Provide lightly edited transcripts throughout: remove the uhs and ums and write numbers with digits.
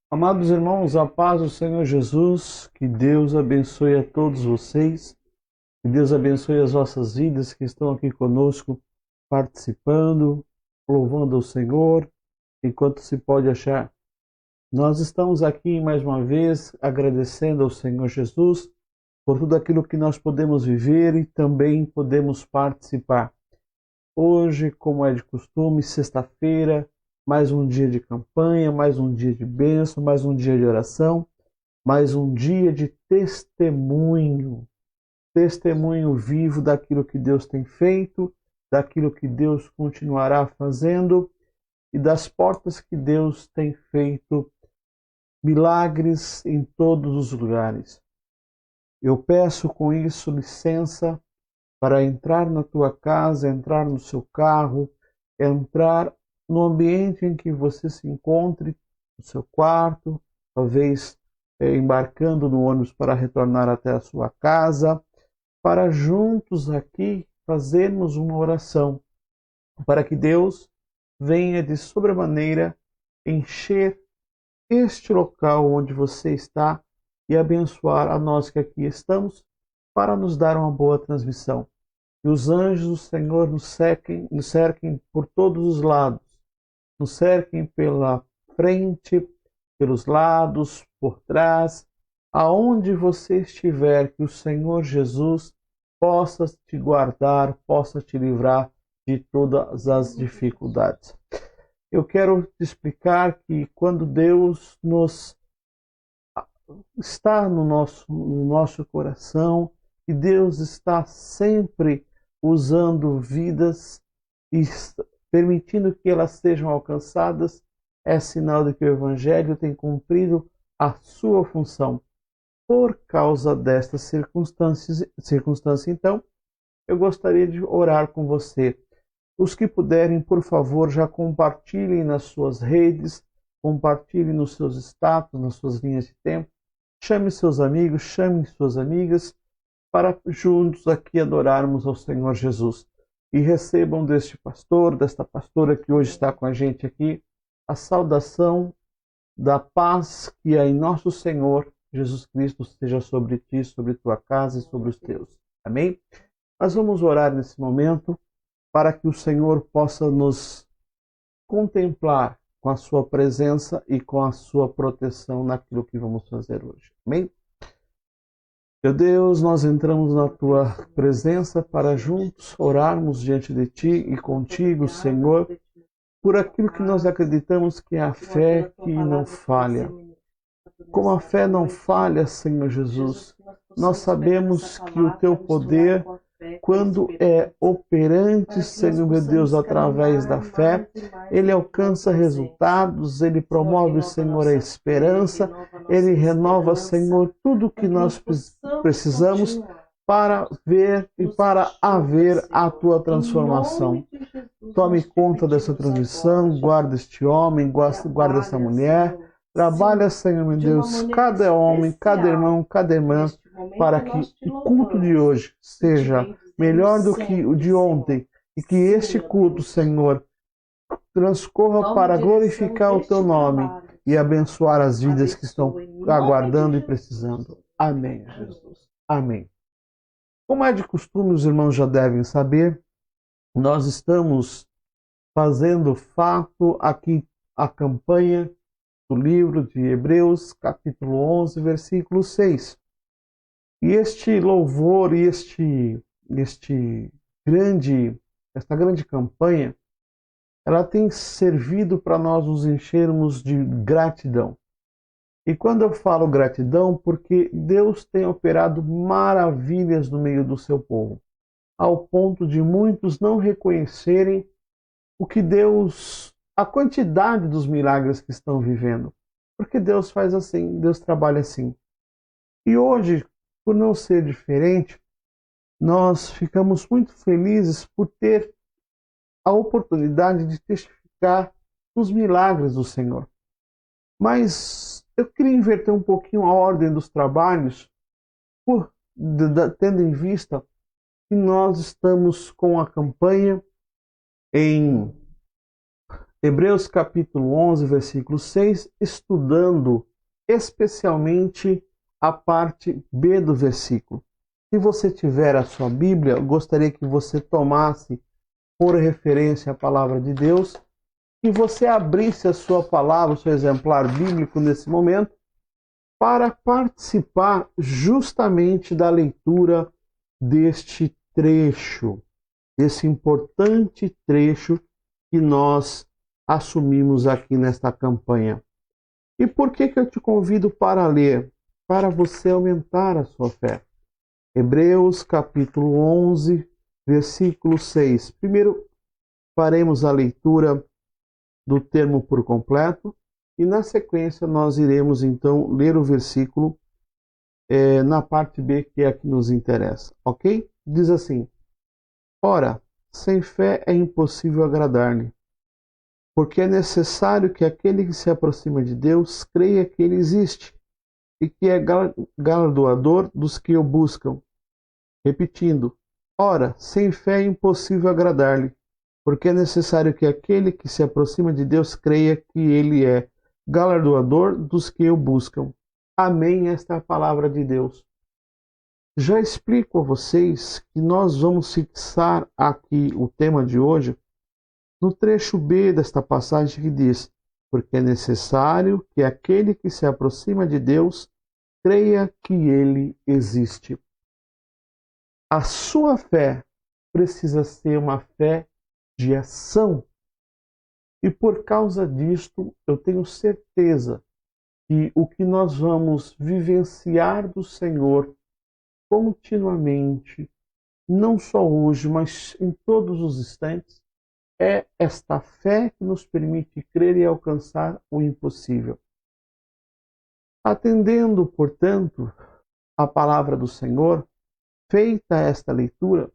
Amados irmãos, a paz do Senhor Jesus, que Deus abençoe a todos vocês, que Deus abençoe as vossas vidas que estão aqui conosco, participando, louvando o Senhor, enquanto se pode achar. Nós estamos aqui mais uma vez agradecendo ao Senhor Jesus por tudo aquilo que nós podemos viver e também podemos participar. Hoje, como é de costume, sexta-feira, mais um dia de campanha, mais um dia de bênção, mais um dia de oração, mais um dia de testemunho, testemunho vivo daquilo que Deus tem feito, daquilo que Deus continuará fazendo e das portas que Deus tem feito milagres em todos os lugares. Eu peço com isso licença para entrar na tua casa, entrar no seu carro, entrar no ambiente em que você se encontre, no seu quarto, talvez embarcando no ônibus para retornar até a sua casa, para juntos aqui fazermos uma oração, para que Deus venha de sobremaneira encher este local onde você está e abençoar a nós que aqui estamos, para nos dar uma boa transmissão. Que os anjos do Senhor nos cerquem por todos os lados, nos cerquem pela frente, pelos lados, por trás, aonde você estiver, que o Senhor Jesus possa te guardar, possa te livrar de todas as dificuldades. Eu quero te explicar que quando Deus está no nosso coração, e Deus está sempre usando vidas e permitindo que elas sejam alcançadas, é sinal de que o Evangelho tem cumprido a sua função. Por causa destas circunstância, então, eu gostaria de orar com você. Os que puderem, por favor, já compartilhem nas suas redes, compartilhem nos seus status, nas suas linhas de tempo. Chame seus amigos, chame suas amigas, para juntos aqui adorarmos ao Senhor Jesus. E recebam deste pastor, desta pastora que hoje está com a gente aqui, a saudação da paz que é em nosso Senhor Jesus Cristo seja sobre ti, sobre tua casa e sobre os teus. Amém? Nós vamos orar nesse momento para que o Senhor possa nos contemplar com a sua presença e com a sua proteção naquilo que vamos fazer hoje. Amém? Meu Deus, nós entramos na tua presença para juntos orarmos diante de ti e contigo, Senhor, por aquilo que nós acreditamos que é a fé que não falha. Como a fé não falha, Senhor Jesus, nós sabemos que o teu poder, quando é operante, Senhor meu Deus, através da fé, ele alcança resultados, ele promove, Senhor, a esperança, ele renova, Senhor, tudo o que nós precisamos para ver e para haver a tua transformação. Tome conta dessa transmissão, guarda este homem, guarda essa mulher. Trabalha, Senhor meu Deus, cada homem, cada irmão, cada irmã, para que o culto de hoje seja melhor do que o de ontem e que este culto, Senhor, transcorra para glorificar o teu nome e abençoar as vidas que estão aguardando e precisando. Amém, Jesus. Amém. Como é de costume, os irmãos já devem saber, nós estamos fazendo fato aqui a campanha do livro de Hebreus, capítulo 11, versículo 6. E este louvor e esta grande campanha, ela tem servido para nós nos enchermos de gratidão. E quando eu falo gratidão, porque Deus tem operado maravilhas no meio do seu povo, ao ponto de muitos não reconhecerem o que a quantidade dos milagres que estão vivendo. Porque Deus faz assim, Deus trabalha assim. E hoje, por não ser diferente, nós ficamos muito felizes por ter a oportunidade de testificar os milagres do Senhor. Mas eu queria inverter um pouquinho a ordem dos trabalhos, tendo em vista que nós estamos com a campanha em Hebreus capítulo 11, versículo 6, estudando especialmente a parte B do versículo. Se você tiver a sua Bíblia, eu gostaria que você tomasse por referência a palavra de Deus, que você abrisse a sua palavra, o seu exemplar bíblico nesse momento, para participar justamente da leitura deste trecho, desse importante trecho que nós assumimos aqui nesta campanha. E por que eu te convido para ler? Para você aumentar a sua fé. Hebreus capítulo 11, versículo 6. Primeiro, faremos a leitura do termo por completo e, na sequência, nós iremos, então, ler o versículo na parte B, que é a que nos interessa, ok? Diz assim: Ora, sem fé é impossível agradar-lhe, porque é necessário que aquele que se aproxima de Deus creia que Ele existe e que é galardoador dos que o buscam. Repetindo, ora, sem fé é impossível agradar-lhe, porque é necessário que aquele que se aproxima de Deus creia que Ele é galardoador dos que o buscam. Amém, esta é a palavra de Deus. Já explico a vocês que nós vamos fixar aqui o tema de hoje no trecho B desta passagem que diz, porque é necessário que aquele que se aproxima de Deus creia que Ele existe. A sua fé precisa ser uma fé de ação. E por causa disto, eu tenho certeza que o que nós vamos vivenciar do Senhor continuamente, não só hoje, mas em todos os instantes, é esta fé que nos permite crer e alcançar o impossível. Atendendo, portanto, a palavra do Senhor, feita esta leitura,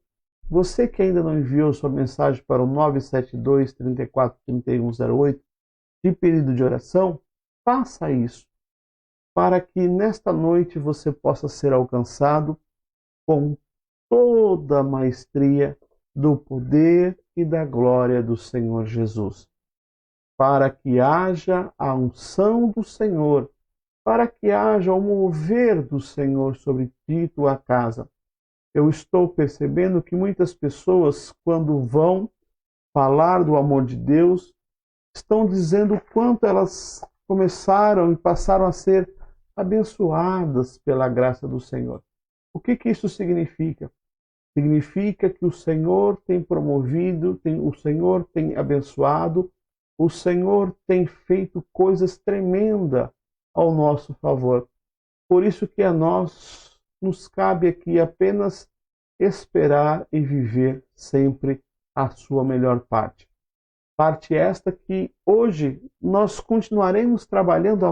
você que ainda não enviou sua mensagem para o 972 34 3108 de pedido de oração, faça isso, para que nesta noite você possa ser alcançado com toda a maestria do poder e da glória do Senhor Jesus. Para que haja a unção do Senhor, para que haja o mover do Senhor sobre ti e tua casa. Eu estou percebendo que muitas pessoas, quando vão falar do amor de Deus, estão dizendo o quanto elas começaram e passaram a ser abençoadas pela graça do Senhor. O que isso significa? Significa que o Senhor tem promovido, o Senhor tem abençoado, o Senhor tem feito coisas tremendas ao nosso favor. Por isso que a nós nos cabe aqui apenas esperar e viver sempre a sua melhor parte. Parte esta que hoje nós continuaremos trabalhando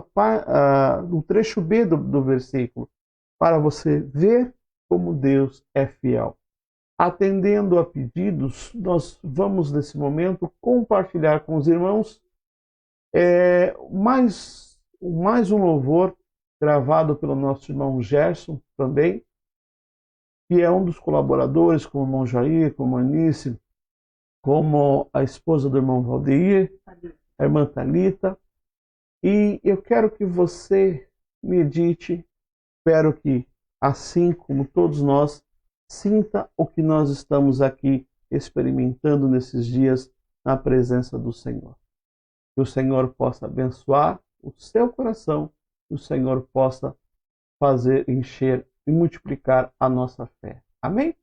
no trecho B do versículo, para você ver como Deus é fiel. Atendendo a pedidos, nós vamos nesse momento compartilhar com os irmãos mais um louvor gravado pelo nosso irmão Gerson também, que é um dos colaboradores, como o irmão Jair, como a Anice, como a esposa do irmão Valdeir, a irmã Thalita. E eu quero que você medite, espero que, assim como todos nós, sinta o que nós estamos aqui experimentando nesses dias na presença do Senhor. Que o Senhor possa abençoar o seu coração, que o Senhor possa fazer encher e multiplicar a nossa fé. Amém?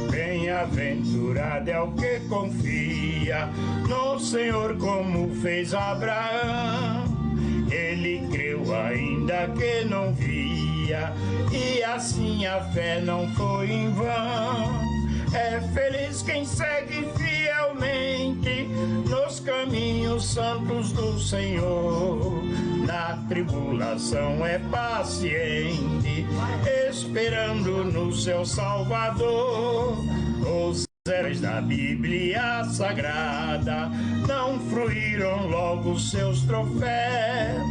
Bem-aventurado é o que confia no Senhor, como fez Abraão. Ele creu ainda que não via, e assim a fé não foi em vão. É feliz quem segue fielmente nos caminhos santos do Senhor. Na tribulação é paciente, esperando no seu Salvador. Os heróis da Bíblia Sagrada não fruíram logo seus troféus,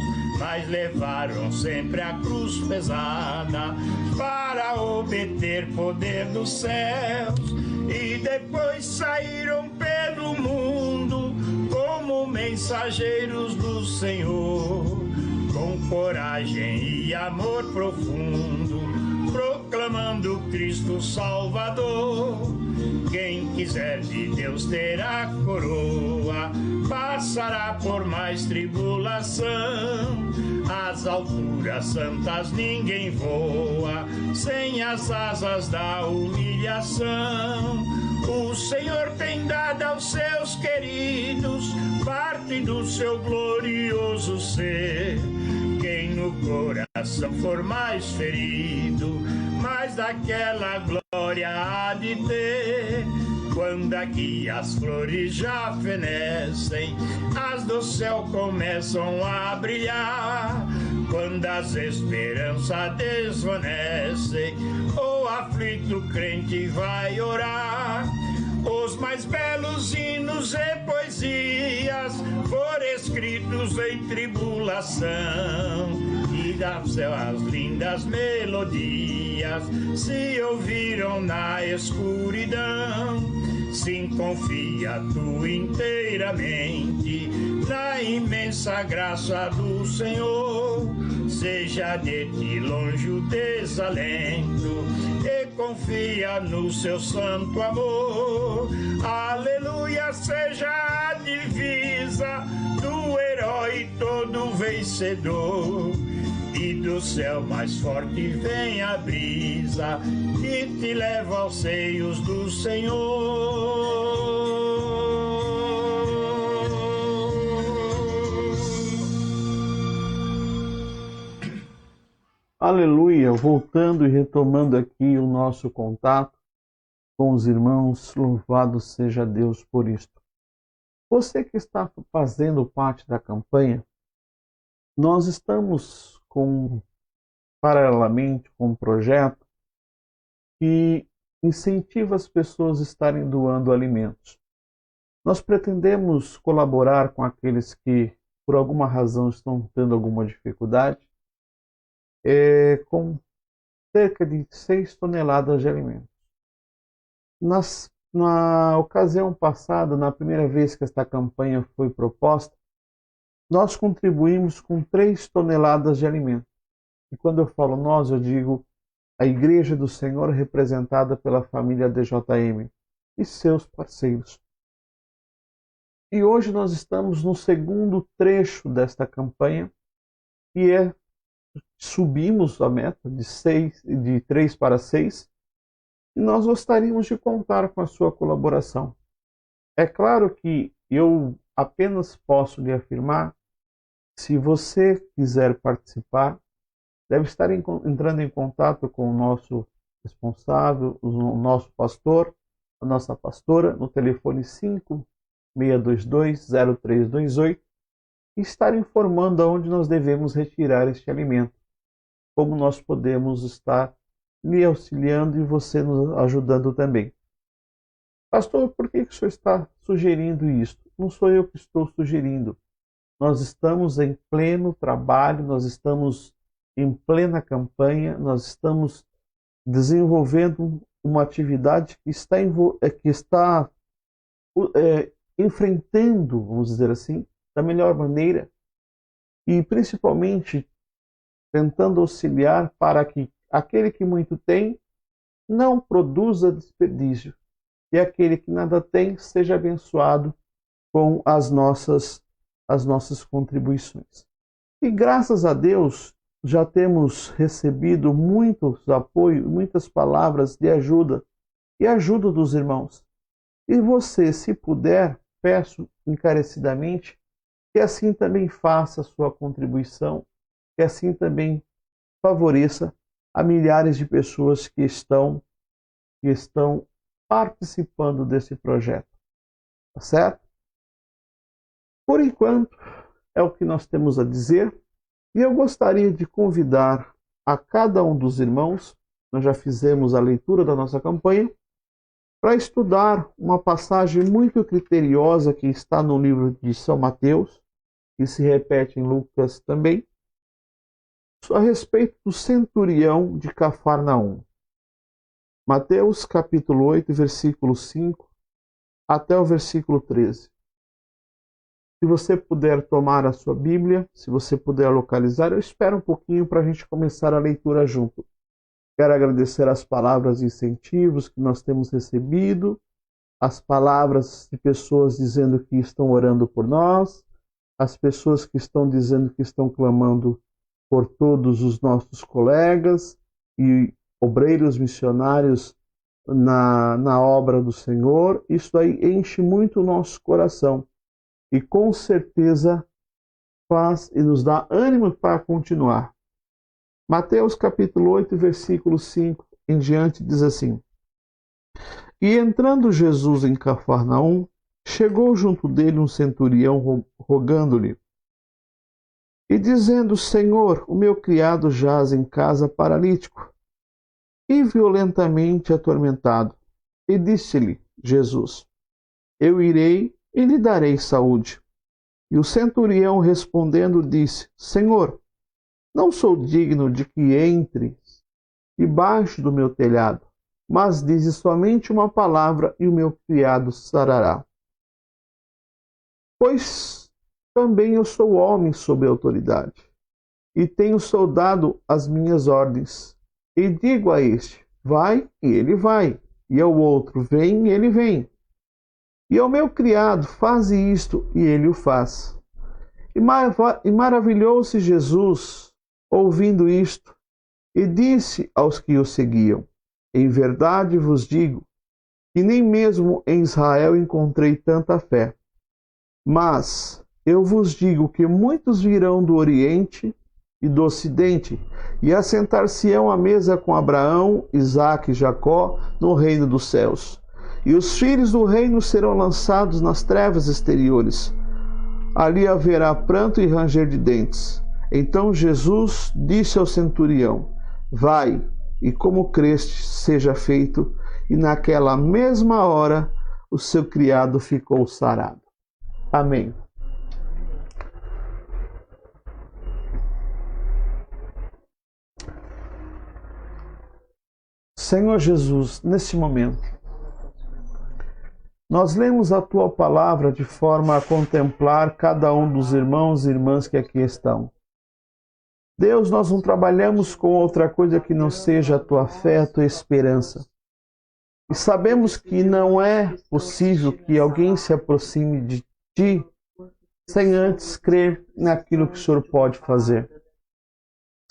mas levaram sempre a cruz pesada para obter poder dos céus, e depois saíram pelo mundo como mensageiros do Senhor, com coragem e amor profundo, proclamando Cristo Salvador. Quem quiser de Deus ter a coroa, passará por mais tribulação. Às alturas santas ninguém voa, sem as asas da humilhação. O Senhor tem dado aos seus queridos parte do seu glorioso ser. Quem no coração for mais ferido, mais daquela glória há de ter. Quando aqui as flores já fenecem, as do céu começam a brilhar. Quando as esperanças desvanecem, o aflito crente vai orar. Os mais belos hinos e poesias foram escritos em tribulação, e das céu as lindas melodias se ouviram na escuridão. Sim, confia tu inteiramente na imensa graça do Senhor. Seja de ti longe o desalento e confia no seu santo amor. Aleluia, seja a divisa do herói todo vencedor. E do céu mais forte vem a brisa que te leva aos seios do Senhor. Aleluia! Voltando e retomando aqui o nosso contato com os irmãos, louvado seja Deus por isto. Você que está fazendo parte da campanha, nós estamos paralelamente com um projeto que incentiva as pessoas a estarem doando alimentos. Nós pretendemos colaborar com aqueles que, por alguma razão, estão tendo alguma dificuldade, com cerca de 6 toneladas de alimentos. Na ocasião passada, na primeira vez que esta campanha foi proposta, nós contribuímos com 3 toneladas de alimento. E quando eu falo nós, eu digo a Igreja do Senhor, representada pela família DJM e seus parceiros. E hoje nós estamos no segundo trecho desta campanha, que subimos a meta de 3 para 6, e nós gostaríamos de contar com a sua colaboração. É claro que eu apenas posso lhe afirmar, se você quiser participar, deve estar entrando em contato com o nosso responsável, o nosso pastor, a nossa pastora, no telefone 5622-0328, e estar informando aonde nós devemos retirar este alimento, como nós podemos estar lhe auxiliando e você nos ajudando também. Pastor, por que o senhor está sugerindo isto? Não sou eu que estou sugerindo. Nós estamos em pleno trabalho, nós estamos em plena campanha, nós estamos desenvolvendo uma atividade que está enfrentando, vamos dizer assim, da melhor maneira, e principalmente tentando auxiliar para que aquele que muito tem não produza desperdício, e aquele que nada tem seja abençoado com as nossas contribuições. E graças a Deus já temos recebido muitos apoios, muitas palavras de ajuda e ajuda dos irmãos. E você, se puder, peço encarecidamente que assim também faça a sua contribuição, que assim também favoreça a milhares de pessoas que estão participando desse projeto. Tá certo? Por enquanto, é o que nós temos a dizer, e eu gostaria de convidar a cada um dos irmãos, nós já fizemos a leitura da nossa campanha, para estudar uma passagem muito criteriosa que está no livro de São Mateus, e se repete em Lucas também, a respeito do centurião de Cafarnaum. Mateus capítulo 8, versículo 5 até o versículo 13. Se você puder tomar a sua Bíblia, se você puder localizar, eu espero um pouquinho para a gente começar a leitura junto. Quero agradecer as palavras de incentivos que nós temos recebido, as palavras de pessoas dizendo que estão orando por nós, as pessoas que estão dizendo que estão clamando por todos os nossos colegas e obreiros missionários na obra do Senhor. Isso aí enche muito o nosso coração e com certeza faz e nos dá ânimo para continuar. Mateus capítulo 8, versículo 5 em diante diz assim: E entrando Jesus em Cafarnaum, chegou junto dele um centurião rogando-lhe e dizendo: Senhor, o meu criado jaz em casa paralítico e violentamente atormentado. E disse-lhe Jesus: Eu irei e lhe darei saúde. E o centurião respondendo disse: Senhor, não sou digno de que entres debaixo do meu telhado, mas dize somente uma palavra e o meu criado sarará. Pois também eu sou homem sob autoridade, e tenho soldado as minhas ordens. E digo a este: vai, e ele vai, e ao outro: vem, e ele vem. E ao meu criado: faze isto, e ele o faz. E maravilhou-se Jesus ouvindo isto, e disse aos que o seguiam: Em verdade vos digo que nem mesmo em Israel encontrei tanta fé. Mas eu vos digo que muitos virão do Oriente e do Ocidente, e assentar-se-ão à mesa com Abraão, Isaque e Jacó no reino dos céus. E os filhos do reino serão lançados nas trevas exteriores. Ali haverá pranto e ranger de dentes. Então Jesus disse ao centurião: Vai, e como creste, seja feito. E naquela mesma hora o seu criado ficou sarado. Amém. Senhor Jesus, neste momento, nós lemos a Tua palavra de forma a contemplar cada um dos irmãos e irmãs que aqui estão. Deus, nós não trabalhamos com outra coisa que não seja a Tua fé, a Tua esperança. E sabemos que não é possível que alguém se aproxime de Ti sem antes crer naquilo que o Senhor pode fazer.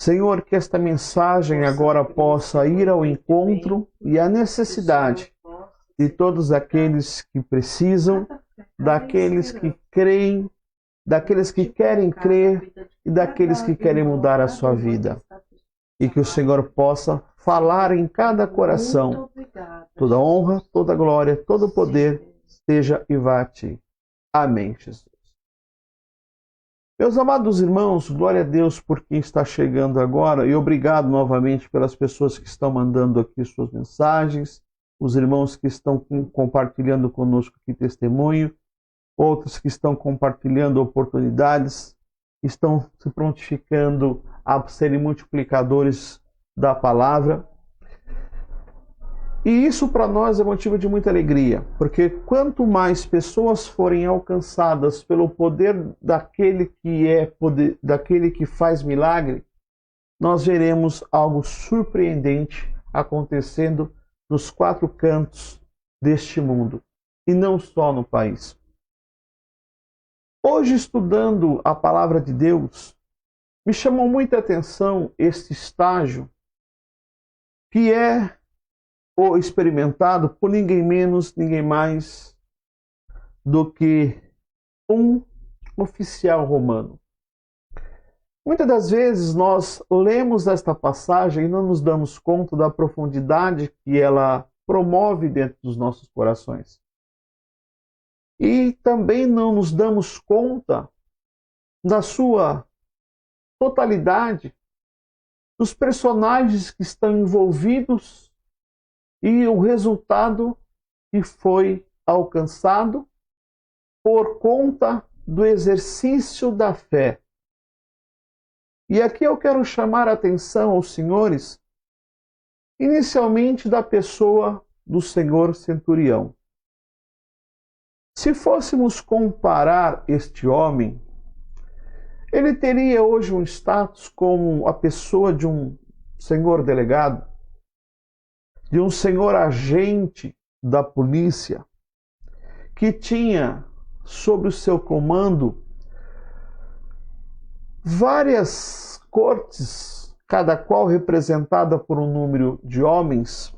Senhor, que esta mensagem agora possa ir ao encontro e à necessidade de todos aqueles que precisam, daqueles que creem, daqueles que querem crer e daqueles que querem mudar a sua vida. E que o Senhor possa falar em cada coração. Toda honra, toda glória, todo poder seja e vá a Ti. Amém, Jesus. Meus amados irmãos, glória a Deus por quem está chegando agora e obrigado novamente pelas pessoas que estão mandando aqui suas mensagens, os irmãos que estão compartilhando conosco aqui testemunho, outros que estão compartilhando oportunidades, estão se prontificando a serem multiplicadores da palavra. E isso para nós é motivo de muita alegria, porque quanto mais pessoas forem alcançadas pelo poder daquele que faz milagre, nós veremos algo surpreendente acontecendo nos quatro cantos deste mundo, e não só no país. Hoje, estudando a palavra de Deus, me chamou muita atenção este estágio que é ou experimentado por ninguém menos, ninguém mais do que um oficial romano. Muitas das vezes nós lemos esta passagem e não nos damos conta da profundidade que ela promove dentro dos nossos corações. E também não nos damos conta da sua totalidade, dos personagens que estão envolvidos e o resultado que foi alcançado por conta do exercício da fé. E aqui eu quero chamar a atenção aos senhores, inicialmente da pessoa do senhor centurião. Se fôssemos comparar este homem, ele teria hoje um status como a pessoa de um senhor delegado, de um senhor agente da polícia, que tinha sob o seu comando várias cortes, cada qual representada por um número de homens,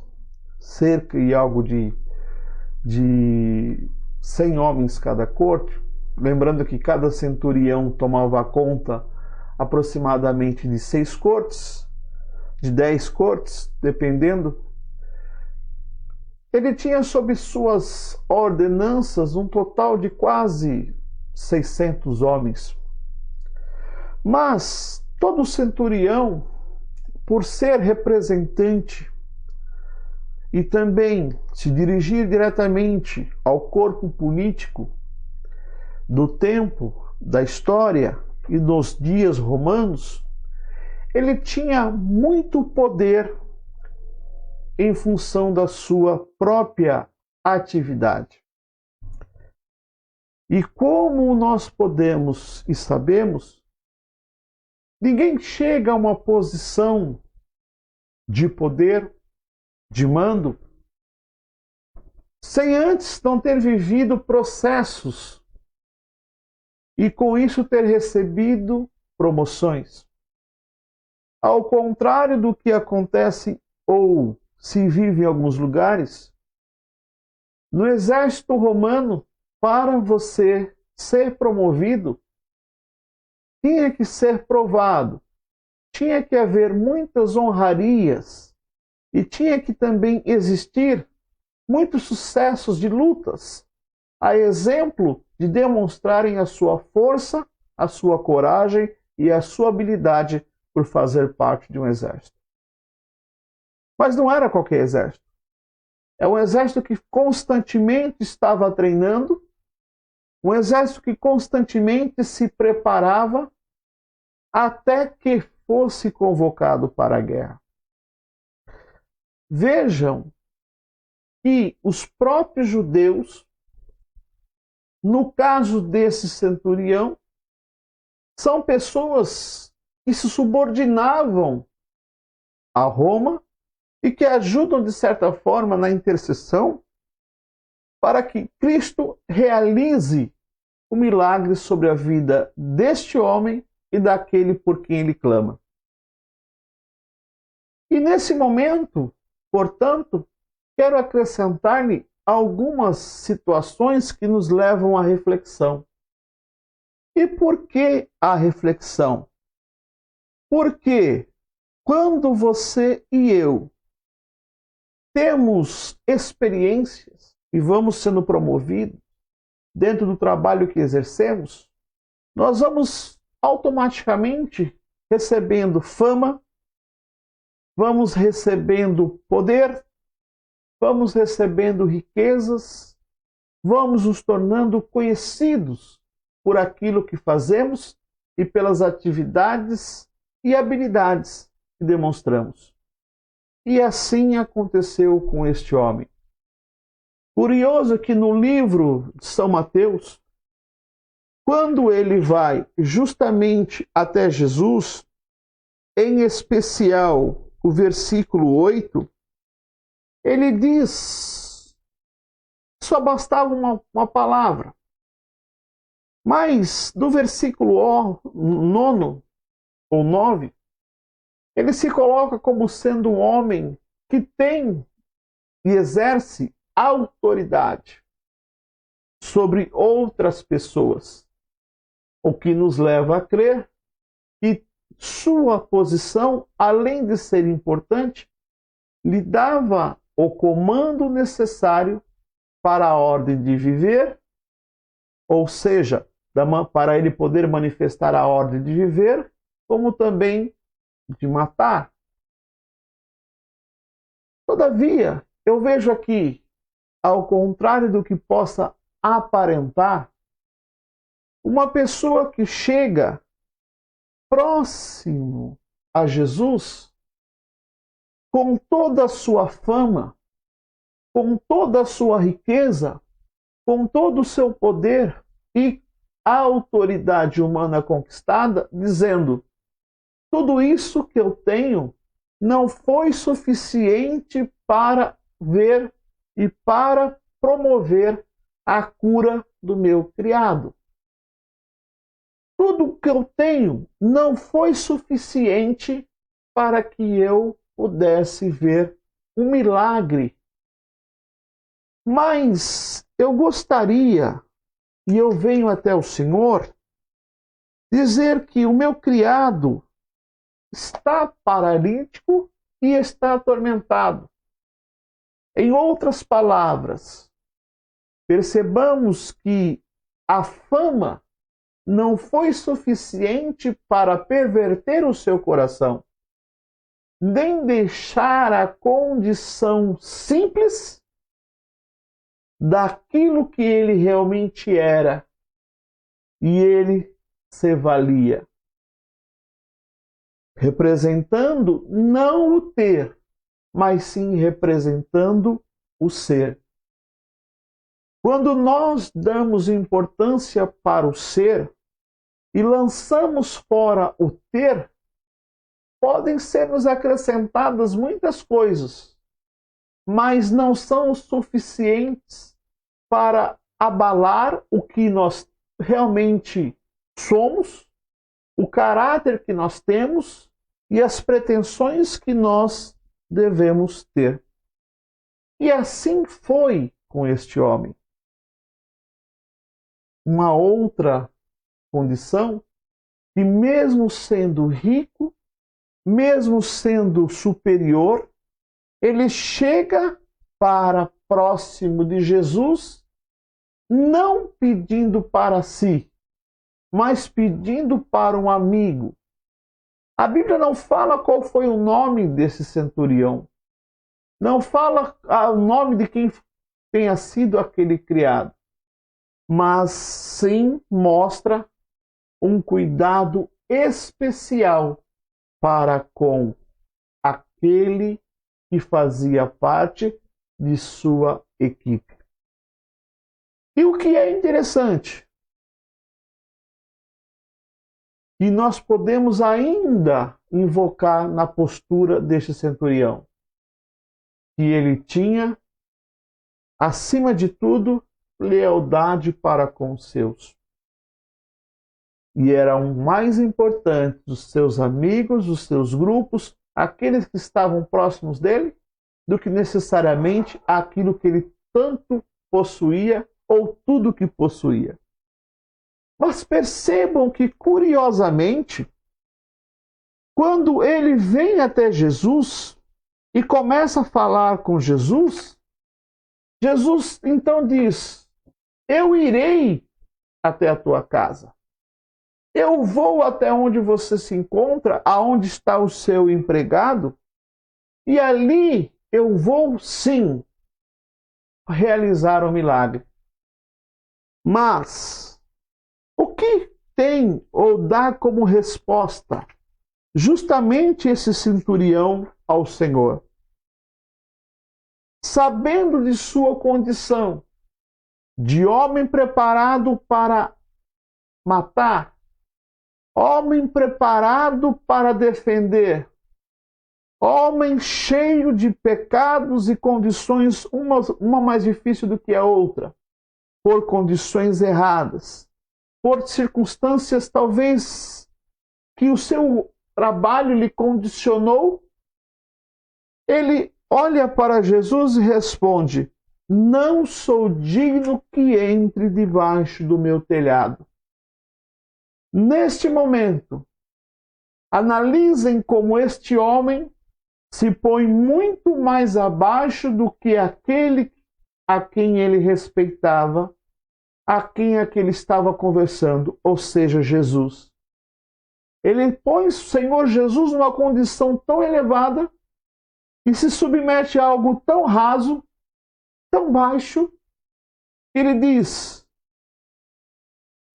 cerca e algo de 100 homens cada corte, lembrando que cada centurião tomava conta aproximadamente de 6 cortes, de 10 cortes, dependendo. Ele tinha sob suas ordenanças um total de quase 600 homens. Mas todo centurião, por ser representante e também se dirigir diretamente ao corpo político do tempo, da história e dos dias romanos, ele tinha muito poder em função da sua própria atividade. E como nós podemos e sabemos, ninguém chega a uma posição de poder, de mando, sem antes não ter vivido processos e com isso ter recebido promoções. Ao contrário do que acontece ou se vive em alguns lugares, no exército romano, para você ser promovido, tinha que ser provado, tinha que haver muitas honrarias e tinha que também existir muitos sucessos de lutas, a exemplo de demonstrarem a sua força, a sua coragem e a sua habilidade por fazer parte de um exército. Mas não era qualquer exército. É um exército que constantemente estava treinando, um exército que constantemente se preparava até que fosse convocado para a guerra. Vejam que os próprios judeus, no caso desse centurião, são pessoas que se subordinavam a Roma e que ajudam, de certa forma, na intercessão para que Cristo realize o milagre sobre a vida deste homem e daquele por quem ele clama. E nesse momento, portanto, quero acrescentar-lhe algumas situações que nos levam à reflexão. E por que a reflexão? Porque quando você e eu temos experiências e vamos sendo promovidos dentro do trabalho que exercemos, nós vamos automaticamente recebendo fama, vamos recebendo poder, vamos recebendo riquezas, vamos nos tornando conhecidos por aquilo que fazemos e pelas atividades e habilidades que demonstramos. E assim aconteceu com este homem. Curioso que no livro de São Mateus, quando ele vai justamente até Jesus, em especial o versículo 8, ele diz, só bastava uma palavra. Mas do versículo 9 ou 9, ele se coloca como sendo um homem que tem e exerce autoridade sobre outras pessoas, o que nos leva a crer que sua posição, além de ser importante, lhe dava o comando necessário para a ordem de viver, ou seja, para ele poder manifestar a ordem de viver, como também de matar. Todavia, eu vejo aqui, ao contrário do que possa aparentar, uma pessoa que chega próximo a Jesus, com toda a sua fama, com toda a sua riqueza, com todo o seu poder e a autoridade humana conquistada, dizendo: tudo isso que eu tenho não foi suficiente para ver e para promover a cura do meu criado. Tudo que eu tenho não foi suficiente para que eu pudesse ver um milagre. Mas eu gostaria, e eu venho até o Senhor, dizer que o meu criado está paralítico e está atormentado. Em outras palavras, percebamos que a fama não foi suficiente para perverter o seu coração, nem deixar a condição simples daquilo que ele realmente era, e ele se valia, representando não o ter, mas sim representando o ser. Quando nós damos importância para o ser e lançamos fora o ter, podem ser nos acrescentadas muitas coisas, mas não são suficientes para abalar o que nós realmente somos, o caráter que nós temos e as pretensões que nós devemos ter. E assim foi com este homem. Uma outra condição, que mesmo sendo rico, mesmo sendo superior, ele chega para próximo de Jesus, não pedindo para si, mas pedindo para um amigo. A Bíblia não fala qual foi o nome desse centurião, não fala o nome de quem tenha sido aquele criado, mas sim mostra um cuidado especial para com aquele que fazia parte de sua equipe. E o que é interessante, e nós podemos ainda invocar na postura deste centurião, que ele tinha, acima de tudo, lealdade para com os seus. E era o mais importante dos seus amigos, dos seus grupos, aqueles que estavam próximos dele, do que necessariamente aquilo que ele tanto possuía ou tudo que possuía. Mas percebam que, curiosamente, quando ele vem até Jesus e começa a falar com Jesus, Jesus então diz: eu irei até a tua casa. Eu vou até onde você se encontra, aonde está o seu empregado, e ali eu vou sim realizar o milagre. Mas o que tem ou dá como resposta justamente esse centurião ao Senhor? Sabendo de sua condição de homem preparado para matar, homem preparado para defender, homem cheio de pecados e condições, uma mais difícil do que a outra, por condições erradas, por circunstâncias talvez que o seu trabalho lhe condicionou, ele olha para Jesus e responde: não sou digno que entre debaixo do meu telhado. Neste momento, analisem como este homem se põe muito mais abaixo do que aquele a quem ele respeitava, a quem ele estava conversando, ou seja, Jesus. Ele põe o Senhor Jesus numa condição tão elevada e se submete a algo tão raso, tão baixo, ele diz: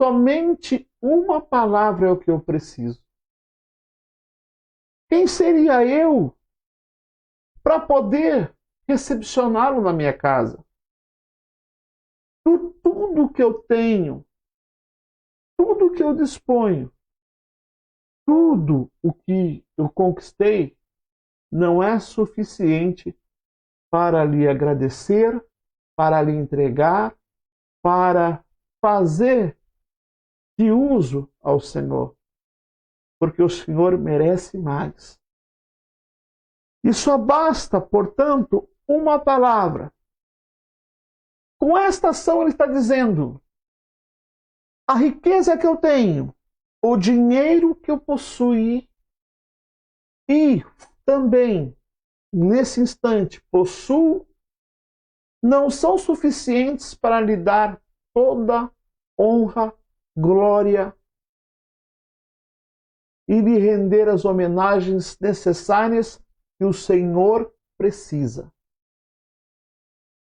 somente uma palavra é o que eu preciso. Quem seria eu para poder recepcioná-lo na minha casa? Tudo que eu tenho, tudo que eu disponho, tudo o que eu conquistei não é suficiente para lhe agradecer, para lhe entregar, para fazer de uso ao Senhor, porque o Senhor merece mais. E só basta, portanto, uma palavra. Com esta ação ele está dizendo: a riqueza que eu tenho, o dinheiro que eu possuí e também, nesse instante, possuo, não são suficientes para lhe dar toda honra, glória e lhe render as homenagens necessárias que o Senhor precisa.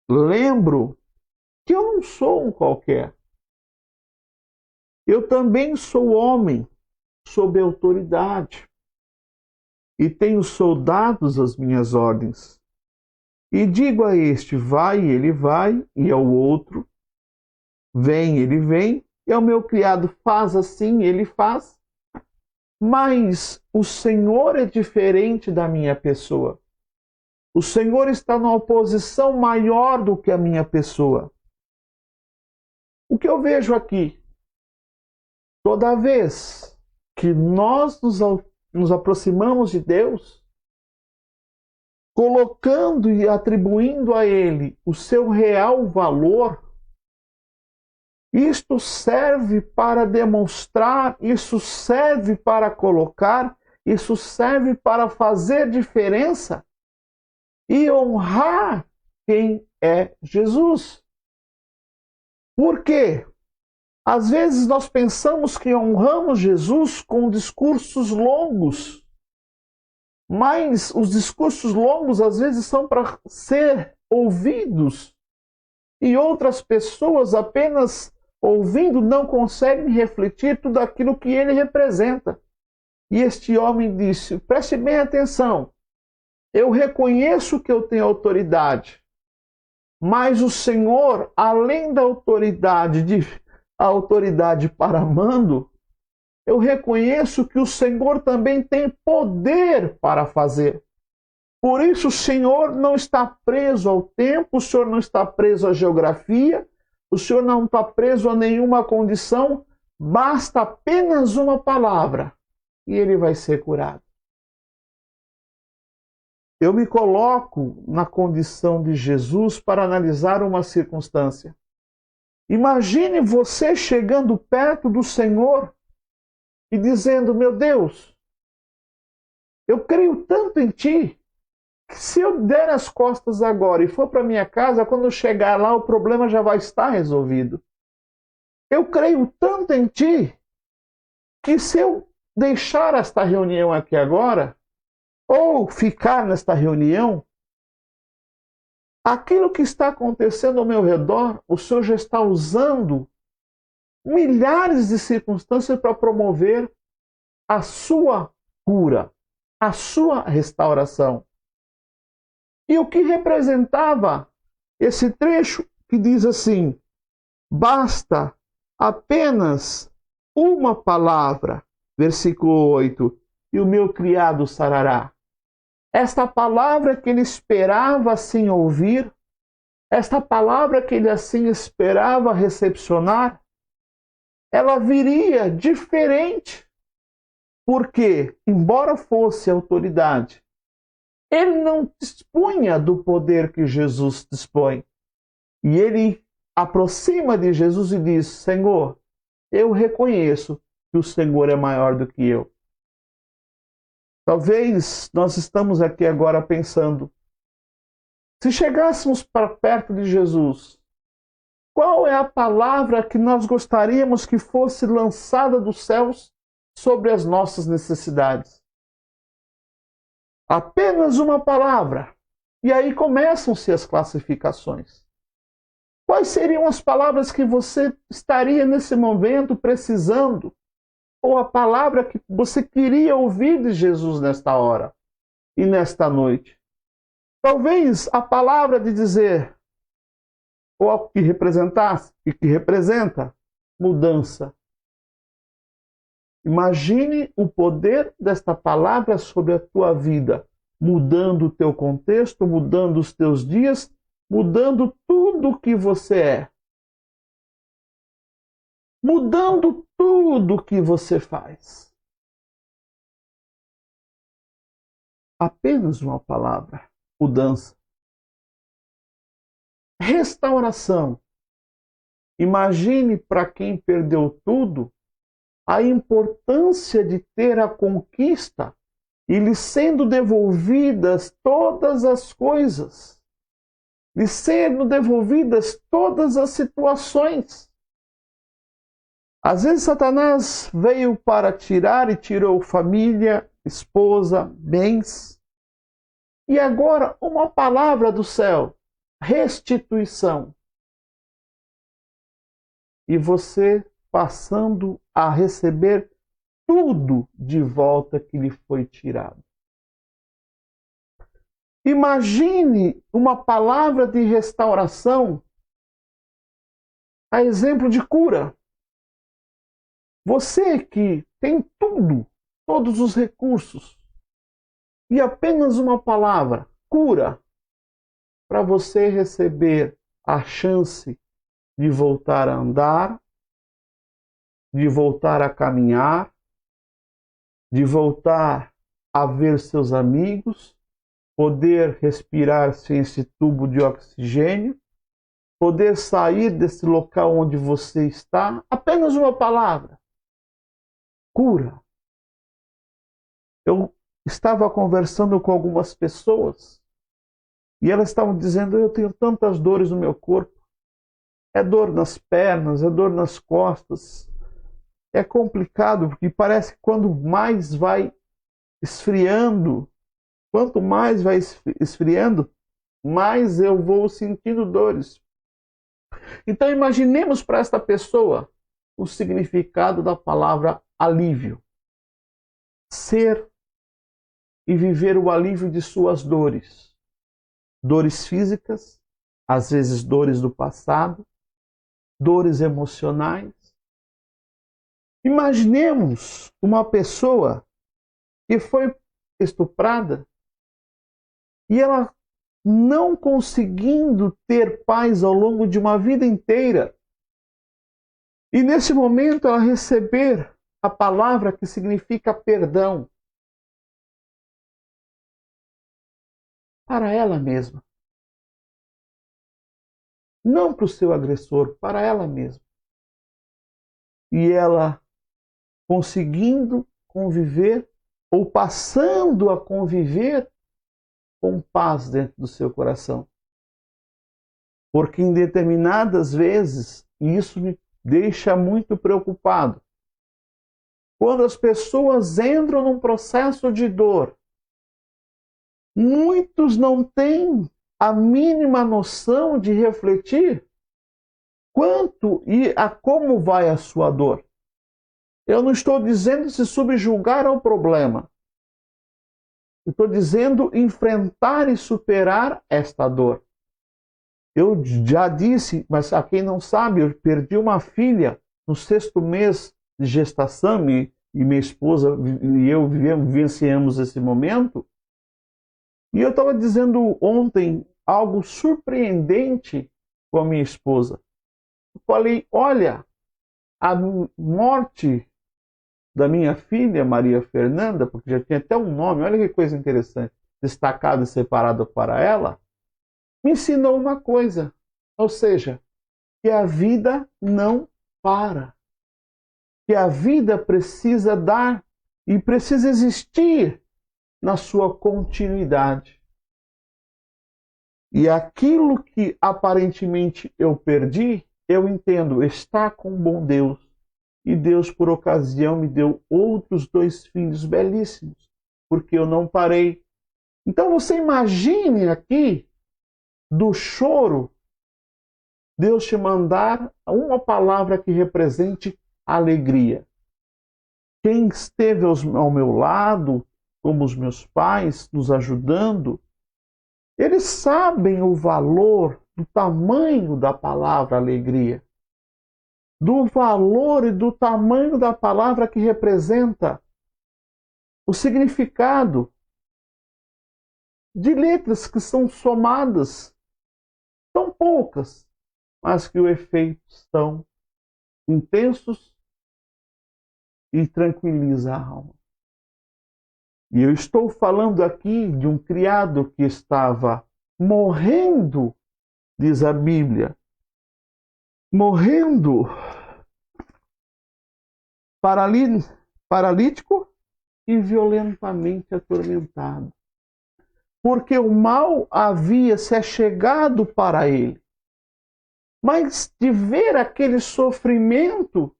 Lembro que eu não sou um qualquer. Eu também sou homem sob autoridade e tenho soldados às minhas ordens. E digo a este, vai, ele vai, e ao outro, vem, ele vem, e ao meu criado, faz assim, ele faz. Mas o Senhor é diferente da minha pessoa. O Senhor está numa posição maior do que a minha pessoa. O que eu vejo aqui? Toda vez que nós nos aproximamos de Deus, colocando e atribuindo a Ele o seu real valor, isto serve para demonstrar, isso serve para colocar, isso serve para fazer diferença e honrar quem é Jesus. Por quê? Às vezes nós pensamos que honramos Jesus com discursos longos, mas os discursos longos às vezes são para ser ouvidos e outras pessoas apenas ouvindo não conseguem refletir tudo aquilo que ele representa. E este homem disse, preste bem atenção, eu reconheço que eu tenho autoridade, mas o Senhor, além da autoridade para mando, eu reconheço que o Senhor também tem poder para fazer. Por isso o Senhor não está preso ao tempo, o Senhor não está preso à geografia, o Senhor não está preso a nenhuma condição, basta apenas uma palavra e ele vai ser curado. Eu me coloco na condição de Jesus para analisar uma circunstância. Imagine você chegando perto do Senhor e dizendo, meu Deus, eu creio tanto em Ti, que se eu der as costas agora e for para minha casa, quando eu chegar lá o problema já vai estar resolvido. Eu creio tanto em Ti, que se eu deixar esta reunião aqui agora, ou ficar nesta reunião, aquilo que está acontecendo ao meu redor, o Senhor já está usando milhares de circunstâncias para promover a sua cura, a sua restauração. E o que representava esse trecho que diz assim, basta apenas uma palavra, versículo 8, e o meu criado sarará. Esta palavra que ele esperava assim ouvir, esta palavra que ele assim esperava recepcionar, ela viria diferente, porque, embora fosse autoridade, ele não dispunha do poder que Jesus dispõe. E ele aproxima de Jesus e diz, Senhor, eu reconheço que o Senhor é maior do que eu. Talvez nós estamos aqui agora pensando, se chegássemos para perto de Jesus, qual é a palavra que nós gostaríamos que fosse lançada dos céus sobre as nossas necessidades? Apenas uma palavra. E aí começam-se as classificações. Quais seriam as palavras que você estaria nesse momento precisando ou a palavra que você queria ouvir de Jesus nesta hora e nesta noite. Talvez a palavra de dizer, ou a que representasse e que representa mudança. Imagine o poder desta palavra sobre a tua vida, mudando o teu contexto, mudando os teus dias, mudando tudo o que você é. Mudando tudo o que você faz. Apenas uma palavra, mudança. Restauração. Imagine para quem perdeu tudo a importância de ter a conquista e lhe sendo devolvidas todas as coisas, lhe sendo devolvidas todas as situações. Às vezes Satanás veio para tirar e tirou família, esposa, bens. E agora uma palavra do céu, restituição. E você passando a receber tudo de volta que lhe foi tirado. Imagine uma palavra de restauração, a exemplo de cura. Você que tem tudo, todos os recursos, e apenas uma palavra, cura, para você receber a chance de voltar a andar, de voltar a caminhar, de voltar a ver seus amigos, poder respirar sem esse tubo de oxigênio, poder sair desse local onde você está, apenas uma palavra. Cura. Eu estava conversando com algumas pessoas e elas estavam dizendo, eu tenho tantas dores no meu corpo. É dor nas pernas, é dor nas costas. É complicado, porque parece que quando mais vai esfriando, quanto mais vai esfriando, mais eu vou sentindo dores. Então imaginemos para esta pessoa o significado da palavra alívio. Ser e viver o alívio de suas dores. Dores físicas, às vezes dores do passado, dores emocionais. Imaginemos uma pessoa que foi estuprada e ela não conseguindo ter paz ao longo de uma vida inteira. E nesse momento ela receber a palavra que significa perdão para ela mesma. Não para o seu agressor, para ela mesma. E ela conseguindo conviver ou passando a conviver com paz dentro do seu coração. Porque em determinadas vezes, e isso me deixa muito preocupado, quando as pessoas entram num processo de dor, muitos não têm a mínima noção de refletir quanto e a como vai a sua dor. Eu não estou dizendo se subjugar ao problema. Eu estou dizendo enfrentar e superar esta dor. Eu já disse, mas a quem não sabe, eu perdi uma filha no 6º mês de gestação e minha esposa e eu vivenciamos esse momento. E eu estava dizendo ontem algo surpreendente com a minha esposa. Eu falei, olha, a morte da minha filha, Maria Fernanda, porque já tinha até um nome, olha que coisa interessante, destacado e separado para ela, me ensinou uma coisa, ou seja, que a vida não para, que a vida precisa dar e precisa existir na sua continuidade. E aquilo que aparentemente eu perdi, eu entendo, está com um bom Deus. E Deus, por ocasião, me deu outros 2 filhos belíssimos, porque eu não parei. Então você imagine aqui, do choro, Deus te mandar uma palavra que represente alegria. quem esteve ao meu lado, como os meus pais, nos ajudando, eles sabem o valor do tamanho da palavra alegria, do valor e do tamanho da palavra que representa o significado de letras que são somadas, tão poucas, mas que o efeito são intensos e tranquiliza a alma. E eu estou falando aqui de um criado que estava morrendo, diz a Bíblia, morrendo, paralítico e violentamente atormentado, porque o mal havia se achegado para ele. Mas de ver aquele sofrimento,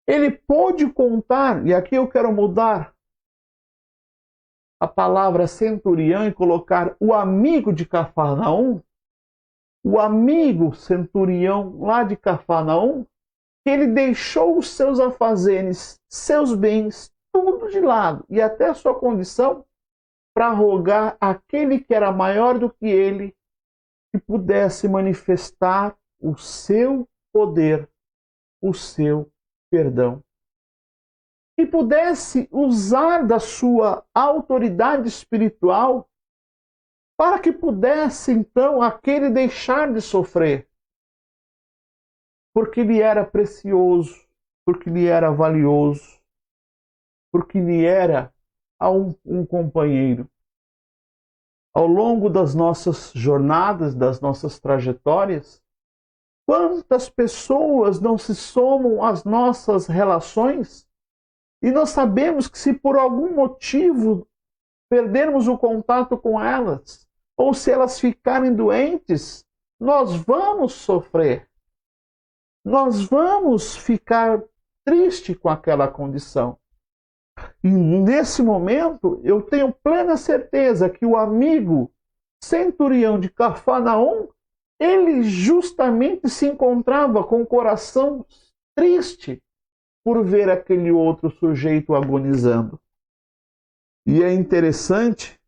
ele pôde contar, e aqui eu quero mudar a palavra centurião e colocar o amigo de Cafarnaum, o amigo centurião lá de Cafarnaum, que ele deixou os seus afazeres, seus bens, tudo de lado, e até a sua condição, para rogar àquele que era maior do que ele, que pudesse manifestar o seu poder, o seu perdão. E pudesse usar da sua autoridade espiritual para que pudesse, então, aquele deixar de sofrer. Porque lhe era precioso, porque lhe era valioso, porque lhe era um companheiro. Ao longo das nossas jornadas, das nossas trajetórias, quantas pessoas não se somam às nossas relações? E nós sabemos que se por algum motivo perdermos o contato com elas, ou se elas ficarem doentes, nós vamos sofrer. Nós vamos ficar tristes com aquela condição. E nesse momento, eu tenho plena certeza que o amigo centurião de Cafarnaum, ele justamente se encontrava com o coração triste por ver aquele outro sujeito agonizando. E é interessante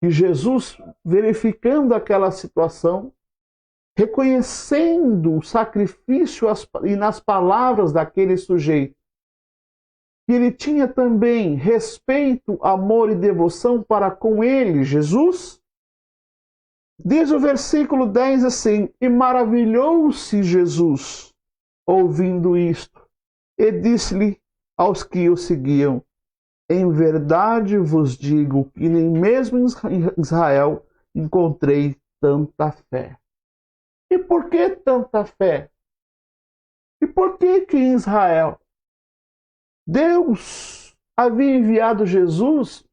que Jesus, verificando aquela situação, reconhecendo o sacrifício e nas palavras daquele sujeito, que ele tinha também respeito, amor e devoção para com ele, Jesus, diz o versículo 10 assim: e maravilhou-se Jesus ouvindo isto, e disse-lhe aos que o seguiam: em verdade vos digo que nem mesmo em Israel encontrei tanta fé. E por que tanta fé? E por que em Israel Deus havia enviado Jesus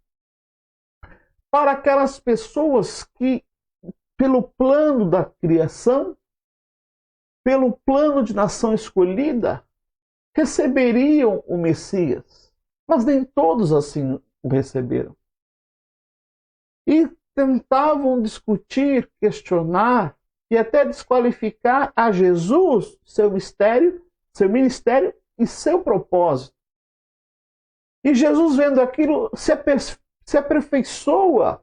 para aquelas pessoas que, pelo plano da criação, pelo plano de nação escolhida, receberiam o Messias? Mas nem todos assim o receberam. E tentavam discutir, questionar e até desqualificar a Jesus, seu ministério e seu propósito. E Jesus, vendo aquilo, se aperfeiçoa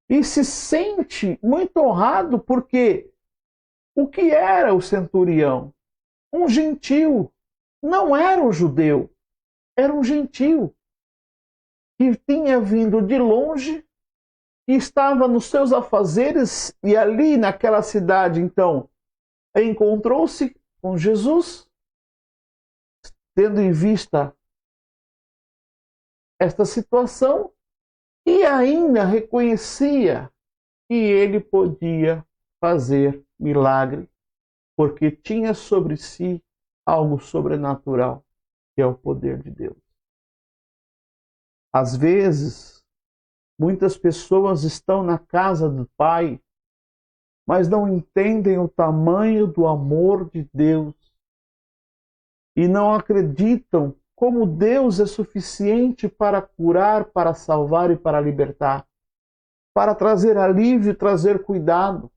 e se sente muito honrado, porque o que era o centurião? Um gentil. Não era um judeu, era um gentil que tinha vindo de longe e estava nos seus afazeres, e ali naquela cidade, então, encontrou-se com Jesus, tendo em vista esta situação, e ainda reconhecia que ele podia fazer milagre, porque tinha sobre si algo sobrenatural, que é o poder de Deus. Às vezes, muitas pessoas estão na casa do Pai, mas não entendem o tamanho do amor de Deus e não acreditam como Deus é suficiente para curar, para salvar e para libertar, para trazer alívio, trazer cuidado.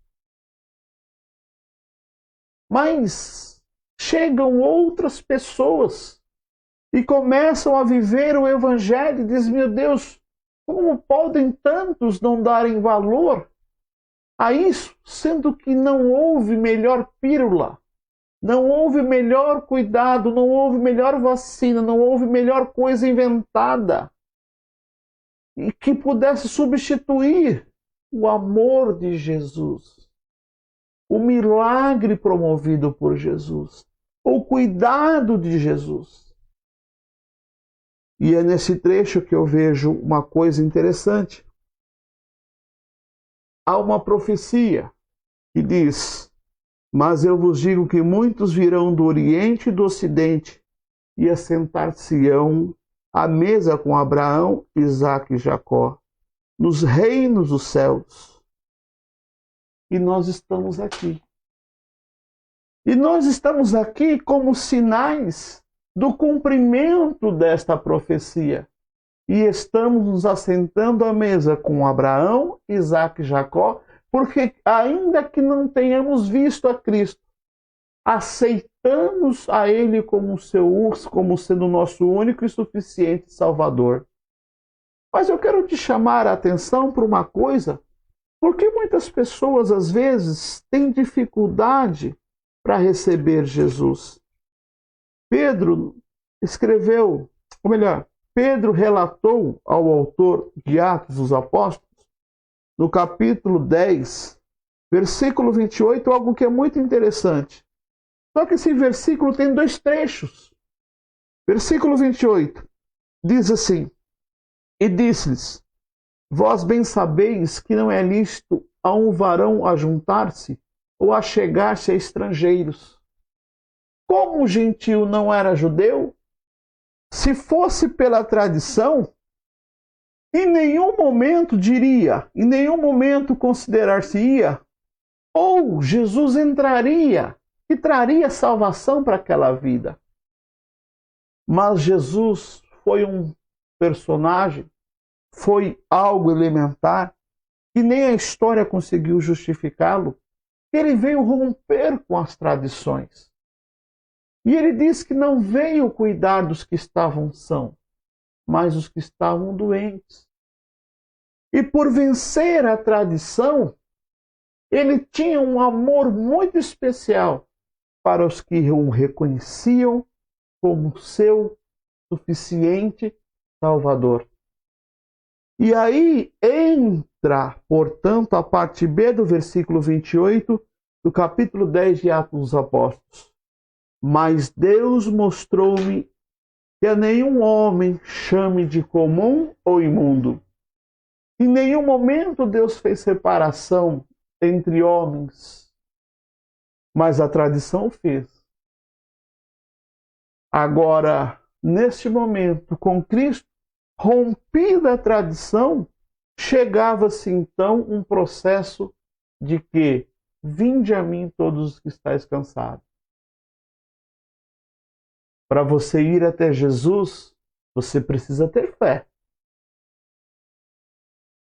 Mas chegam outras pessoas e começam a viver o Evangelho e dizem, meu Deus, como podem tantos não darem valor a isso, sendo que não houve melhor pílula, não houve melhor cuidado, não houve melhor vacina, não houve melhor coisa inventada e que pudesse substituir o amor de Jesus, o milagre promovido por Jesus, o cuidado de Jesus. E é nesse trecho que eu vejo uma coisa interessante. Há uma profecia que diz, mas eu vos digo que muitos virão do Oriente e do Ocidente e assentar-se-ão à mesa com Abraão, Isaque e Jacó, nos reinos dos céus. E nós estamos aqui. E nós estamos aqui como sinais do cumprimento desta profecia. E estamos nos assentando à mesa com Abraão, Isaque e Jacó, porque ainda que não tenhamos visto a Cristo, aceitamos a Ele como como sendo nosso único e suficiente Salvador. Mas eu quero te chamar a atenção para uma coisa, porque muitas pessoas às vezes têm dificuldade para receber Jesus. Pedro escreveu, ou melhor, Pedro relatou ao autor de Atos dos Apóstolos, no capítulo 10, versículo 28, algo que é muito interessante. Só que esse versículo tem dois trechos. Versículo 28 diz assim, e disse-lhes, vós bem sabeis que não é lícito a um varão ajuntar-se ou a chegar-se a estrangeiros. Como o gentio não era judeu, se fosse pela tradição, em nenhum momento diria, em nenhum momento considerar-se-ia, ou Jesus entraria e traria salvação para aquela vida. Mas Jesus foi um personagem, foi algo elementar, que nem a história conseguiu justificá-lo. Ele veio romper com as tradições. E ele diz que não veio cuidar dos que estavam sãos, mas os que estavam doentes. E por vencer a tradição, ele tinha um amor muito especial para os que o reconheciam como seu suficiente Salvador. E aí entra, portanto, a parte B do versículo 28 do capítulo 10 de Atos dos Apóstolos. Mas Deus mostrou-me que a nenhum homem chame de comum ou imundo. Em nenhum momento Deus fez separação entre homens, mas a tradição fez. Agora, neste momento, com Cristo, rompida a tradição, chegava-se então um processo de que vinde a mim todos os que estáis cansados. Para você ir até Jesus, você precisa ter fé.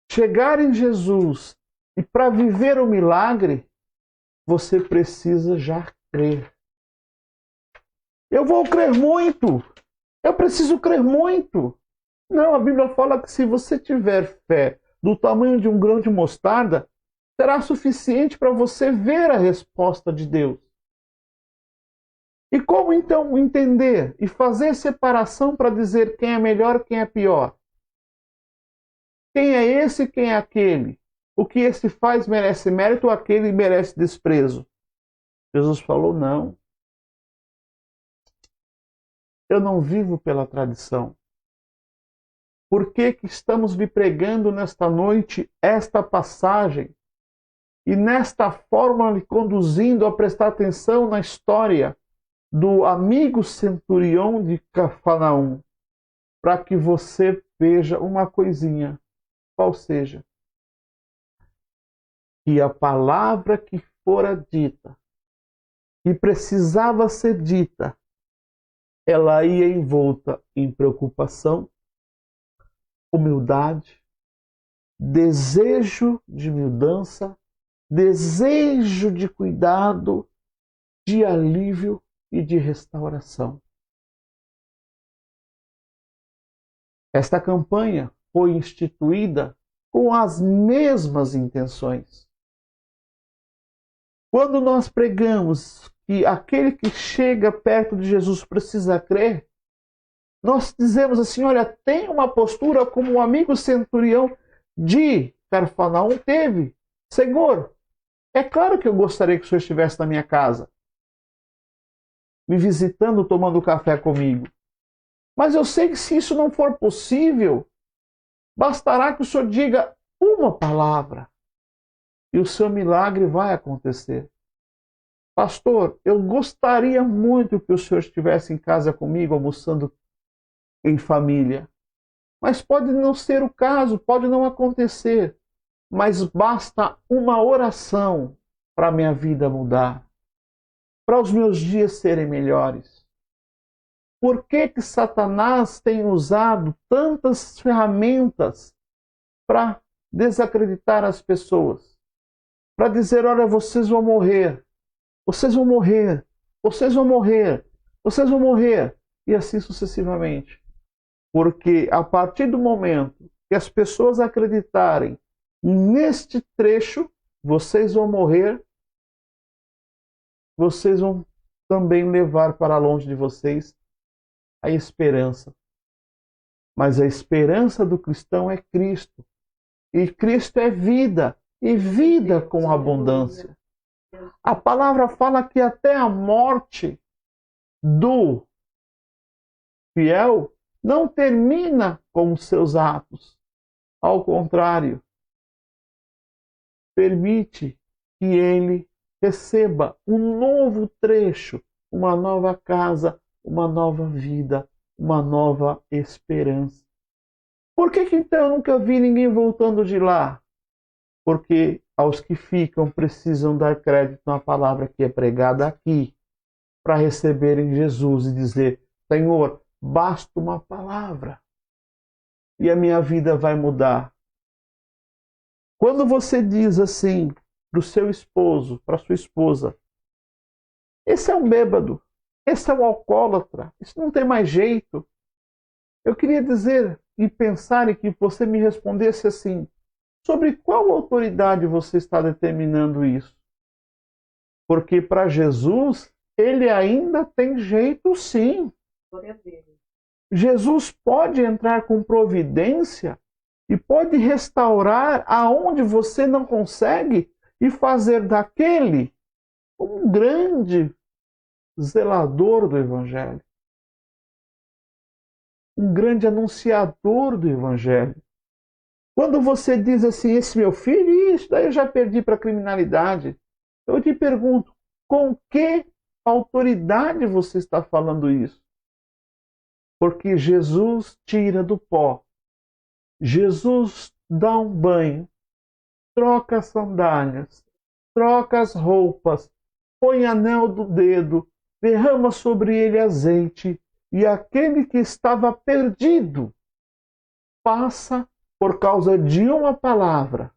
Chegar em Jesus e para viver o milagre, você precisa já crer. Eu vou crer muito. Eu preciso crer muito. Não, a Bíblia fala que se você tiver fé do tamanho de um grão de mostarda, será suficiente para você ver a resposta de Deus. E como então entender e fazer separação para dizer quem é melhor, quem é pior? Quem é esse, quem é aquele? O que esse faz merece mérito ou aquele merece desprezo? Jesus falou, não. Eu não vivo pela tradição. Por que estamos lhe pregando nesta noite esta passagem e nesta forma lhe conduzindo a prestar atenção na história do amigo centurião de Cafarnaum, para que você veja uma coisinha, qual seja, que a palavra que fora dita, que precisava ser dita, ela ia envolta em preocupação, humildade, desejo de mudança, desejo de cuidado, de alívio e de restauração. Esta campanha foi instituída com as mesmas intenções. Quando nós pregamos que aquele que chega perto de Jesus precisa crer, nós dizemos assim, olha, tem uma postura como o amigo centurião de Cafarnaum teve. Senhor, é claro que eu gostaria que o Senhor estivesse na minha casa, me visitando, tomando café comigo. Mas eu sei que se isso não for possível, bastará que o Senhor diga uma palavra e o seu milagre vai acontecer. Pastor, eu gostaria muito que o Senhor estivesse em casa comigo, almoçando em família. Mas pode não ser o caso, pode não acontecer. Mas basta uma oração para a minha vida mudar, para os meus dias serem melhores. Por que Satanás tem usado tantas ferramentas para desacreditar as pessoas? Para dizer, olha, vocês vão morrer, vocês vão morrer, vocês vão morrer, vocês vão morrer, e assim sucessivamente. Porque a partir do momento que as pessoas acreditarem neste trecho, vocês vão morrer, vocês vão também levar para longe de vocês a esperança. Mas a esperança do cristão é Cristo. E Cristo é vida, e vida com abundância. A palavra fala que até a morte do fiel não termina com os seus atos. Ao contrário, permite que ele receba um novo trecho, uma nova casa, uma nova vida, uma nova esperança. Por que então eu nunca vi ninguém voltando de lá? Porque aos que ficam precisam dar crédito na palavra que é pregada aqui, para receberem Jesus e dizer, Senhor, basta uma palavra e a minha vida vai mudar. Quando você diz assim para o seu esposo, para a sua esposa, esse é um bêbado, esse é um alcoólatra, isso não tem mais jeito. Eu queria dizer e pensar e que você me respondesse assim, sobre qual autoridade você está determinando isso? Porque para Jesus, ele ainda tem jeito sim. Jesus pode entrar com providência e pode restaurar aonde você não consegue e fazer daquele um grande zelador do Evangelho. Um grande anunciador do Evangelho. Quando você diz assim, esse meu filho, isso daí eu já perdi para a criminalidade. Eu te pergunto, com que autoridade você está falando isso? Porque Jesus tira do pó. Jesus dá um banho, troca as sandálias, troca as roupas, põe anel do dedo, derrama sobre ele azeite, e aquele que estava perdido passa por causa de uma palavra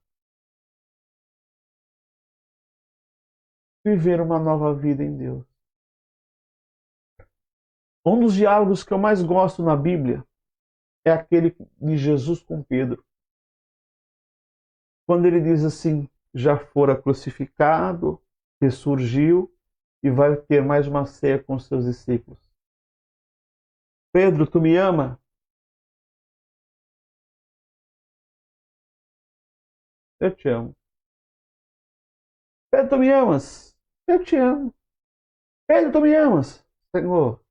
viver uma nova vida em Deus. Um dos diálogos que eu mais gosto na Bíblia é aquele de Jesus com Pedro. Quando ele diz assim, já fora crucificado, ressurgiu e vai ter mais uma ceia com os seus discípulos. Pedro, tu me ama? Eu te amo. Pedro, tu me amas? Eu te amo. Pedro, tu me amas? Senhor.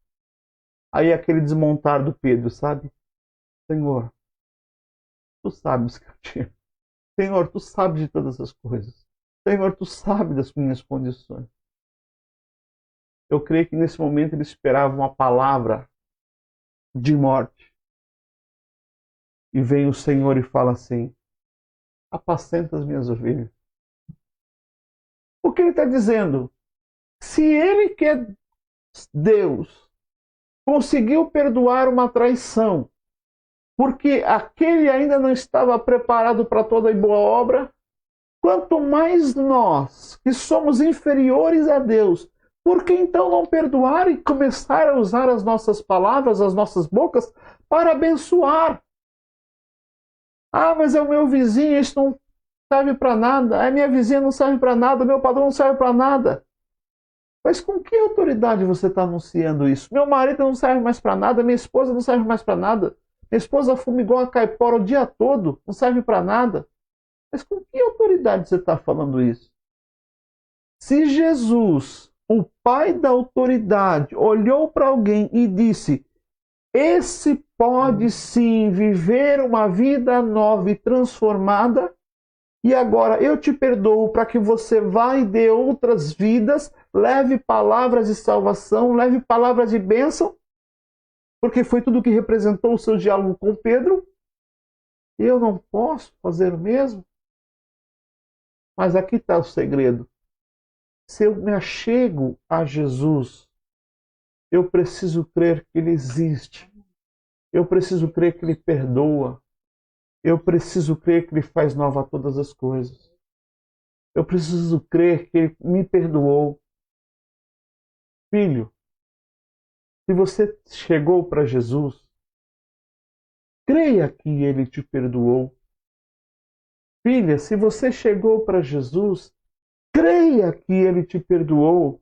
Aí aquele desmontar do Pedro, sabe? Senhor, tu sabes que eu te amo. Senhor, tu sabes de todas as coisas. Senhor, tu sabes das minhas condições. Eu creio que nesse momento ele esperava uma palavra de morte. E vem o Senhor e fala assim, apacenta as minhas ovelhas. O que ele está dizendo? Se ele que é Deus conseguiu perdoar uma traição, porque aquele ainda não estava preparado para toda a boa obra, quanto mais nós, que somos inferiores a Deus, por que então não perdoar e começar a usar as nossas palavras, as nossas bocas, para abençoar Ah, mas é o meu vizinho, isso não serve para nada. A minha vizinha não serve para nada, o meu patrão não serve para nada. Mas com que autoridade você está anunciando isso? Meu marido não serve mais para nada, minha esposa não serve mais para nada. Minha esposa fuma igual a caipora o dia todo, não serve para nada. Mas com que autoridade você está falando isso? Se Jesus, o Pai da autoridade, olhou para alguém e disse: esse pode sim viver uma vida nova e transformada, e agora eu te perdoo para que você vá e dê outras vidas, leve palavras de salvação, leve palavras de bênção, porque foi tudo que representou o seu diálogo com Pedro. Eu não posso fazer o mesmo? Mas aqui está o segredo. Se eu me achego a Jesus, eu preciso crer que Ele existe. Eu preciso crer que Ele perdoa. Eu preciso crer que Ele faz nova todas as coisas. Eu preciso crer que Ele me perdoou. Filho, se você chegou para Jesus, creia que Ele te perdoou. Filha, se você chegou para Jesus, creia que Ele te perdoou.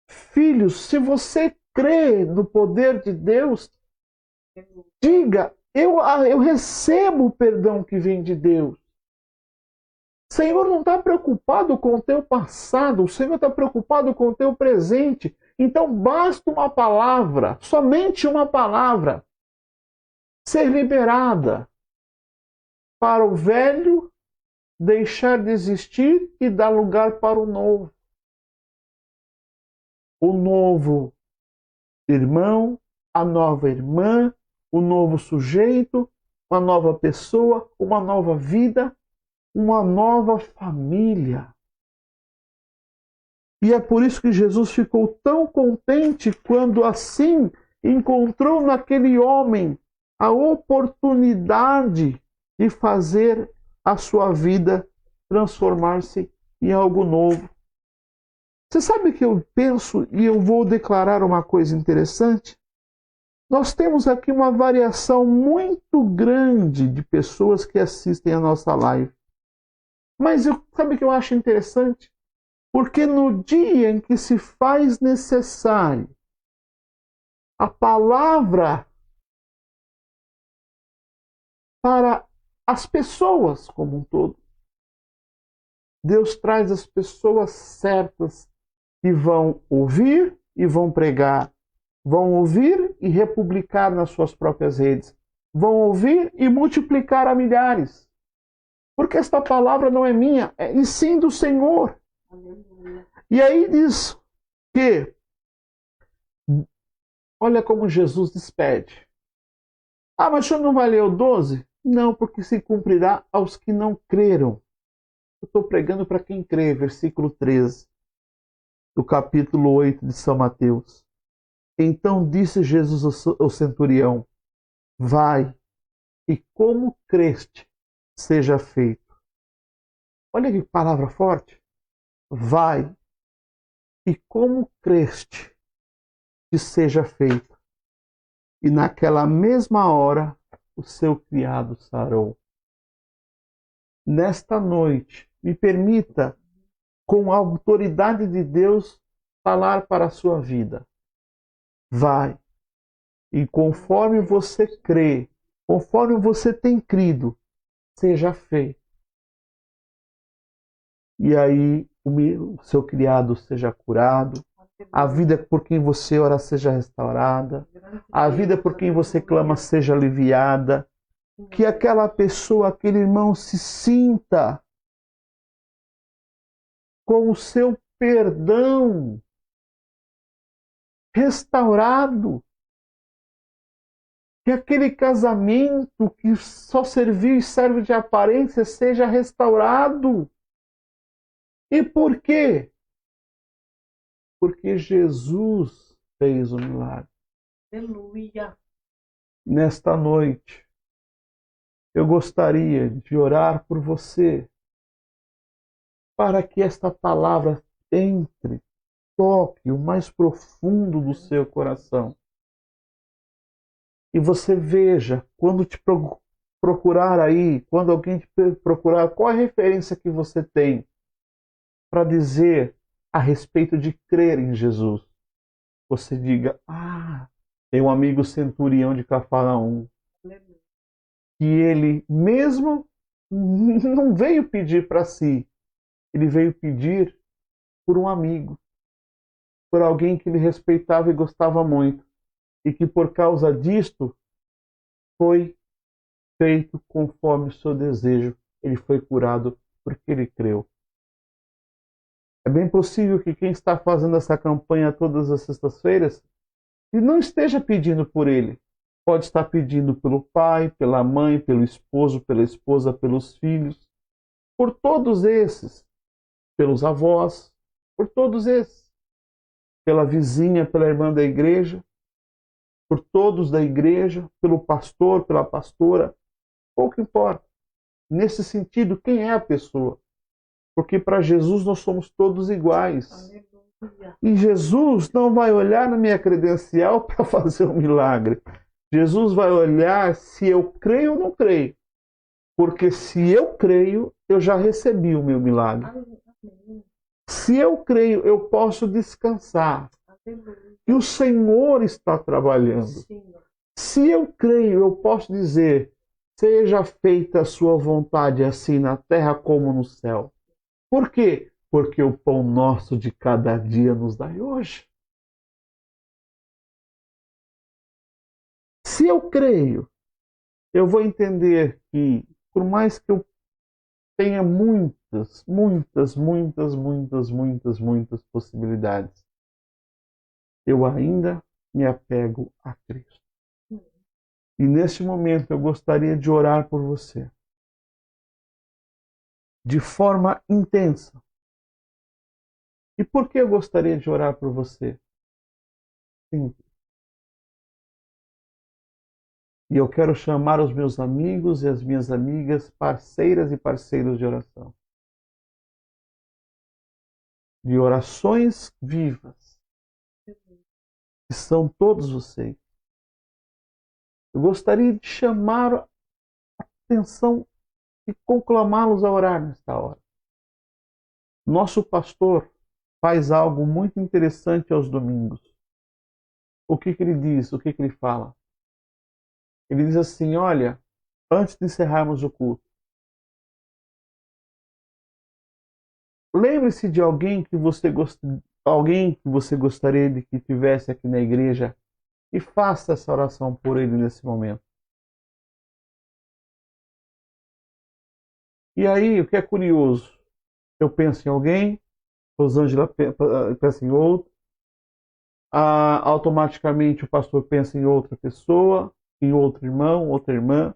Filho, se você crê no poder de Deus, diga: eu recebo o perdão que vem de Deus. O Senhor não está preocupado com o teu passado, o Senhor está preocupado com o teu presente. Então basta uma palavra, somente uma palavra, ser liberada para o velho deixar de existir e dar lugar para o novo. O novo irmão, a nova irmã, o novo sujeito, uma nova pessoa, uma nova vida, uma nova família. E é por isso que Jesus ficou tão contente quando assim encontrou naquele homem a oportunidade de fazer a sua vida transformar-se em algo novo. Você sabe que eu penso e eu vou declarar uma coisa interessante? Nós temos aqui uma variação muito grande de pessoas que assistem a nossa live. Mas sabe o que eu acho interessante? Porque no dia em que se faz necessário a palavra para as pessoas como um todo, Deus traz as pessoas certas que vão ouvir e vão pregar, vão ouvir e republicar nas suas próprias redes, vão ouvir e multiplicar a milhares. Porque esta palavra não é minha, e sim do Senhor. E aí diz que, olha como Jesus despede. Ah, mas o senhor não vai ler o 12? Não, porque se cumprirá aos que não creram. Eu estou pregando para quem crê, versículo 13, do capítulo 8 de São Mateus. Então disse Jesus ao centurião: vai, e como creste, seja feito. Olha que palavra forte. Vai, e como creste, que seja feito. E naquela mesma hora o seu criado sarou. Nesta noite, me permita, com a autoridade de Deus, falar para a sua vida. Vai, e conforme você crê, conforme você tem crido, seja feito. E aí o seu criado seja curado, a vida por quem você ora seja restaurada, a vida por quem você clama seja aliviada, que aquela pessoa, aquele irmão se sinta com o seu perdão restaurado, que aquele casamento que só serviu e serve de aparência seja restaurado. E por quê? Porque Jesus fez o milagre. Aleluia. Nesta noite, eu gostaria de orar por você, para que esta palavra entre, toque o mais profundo do seu coração. E você veja, quando te procurar aí, quando alguém te procurar, qual a referência que você tem para dizer a respeito de crer em Jesus? Você diga, tem um amigo centurião de Cafarnaum, que ele mesmo não veio pedir para si, ele veio pedir por um amigo, por alguém que ele respeitava e gostava muito, e que por causa disto foi feito conforme o seu desejo. Ele foi curado porque ele creu. É bem possível que quem está fazendo essa campanha todas as sextas-feiras e não esteja pedindo por ele. Pode estar pedindo pelo pai, pela mãe, pelo esposo, pela esposa, pelos filhos, por todos esses, pelos avós, por todos esses, pela vizinha, pela irmã da igreja, por todos da igreja, pelo pastor, pela pastora, pouco importa. Nesse sentido, quem é a pessoa? Porque para Jesus nós somos todos iguais. Aleluia. E Jesus não vai olhar na minha credencial para fazer um milagre. Jesus vai olhar se eu creio ou não creio. Porque se eu creio, eu já recebi o meu milagre. Se eu creio, eu posso descansar. E o Senhor está trabalhando. Se eu creio, eu posso dizer, seja feita a sua vontade, assim na terra como no céu. Por quê? Porque o pão nosso de cada dia nos dai hoje. Se eu creio, eu vou entender que, por mais que eu tenha muitas possibilidades, eu ainda me apego a Cristo. E neste momento eu gostaria de orar por você. De forma intensa. E por que eu gostaria de orar por você? Simples. E eu quero chamar os meus amigos e as minhas amigas, parceiras e parceiros de oração. De orações vivas. Que são todos vocês. Eu gostaria de chamar a atenção e conclamá-los a orar nesta hora. Nosso pastor faz algo muito interessante aos domingos. O que ele diz? O que ele fala? Ele diz assim, olha, antes de encerrarmos o culto, lembre-se de alguém que você gostaria de que tivesse aqui na igreja e faça essa oração por ele nesse momento. E aí, o que é curioso, eu penso em alguém, Rosângela pensa em outro, automaticamente o pastor pensa em outra pessoa, em outro irmão, outra irmã.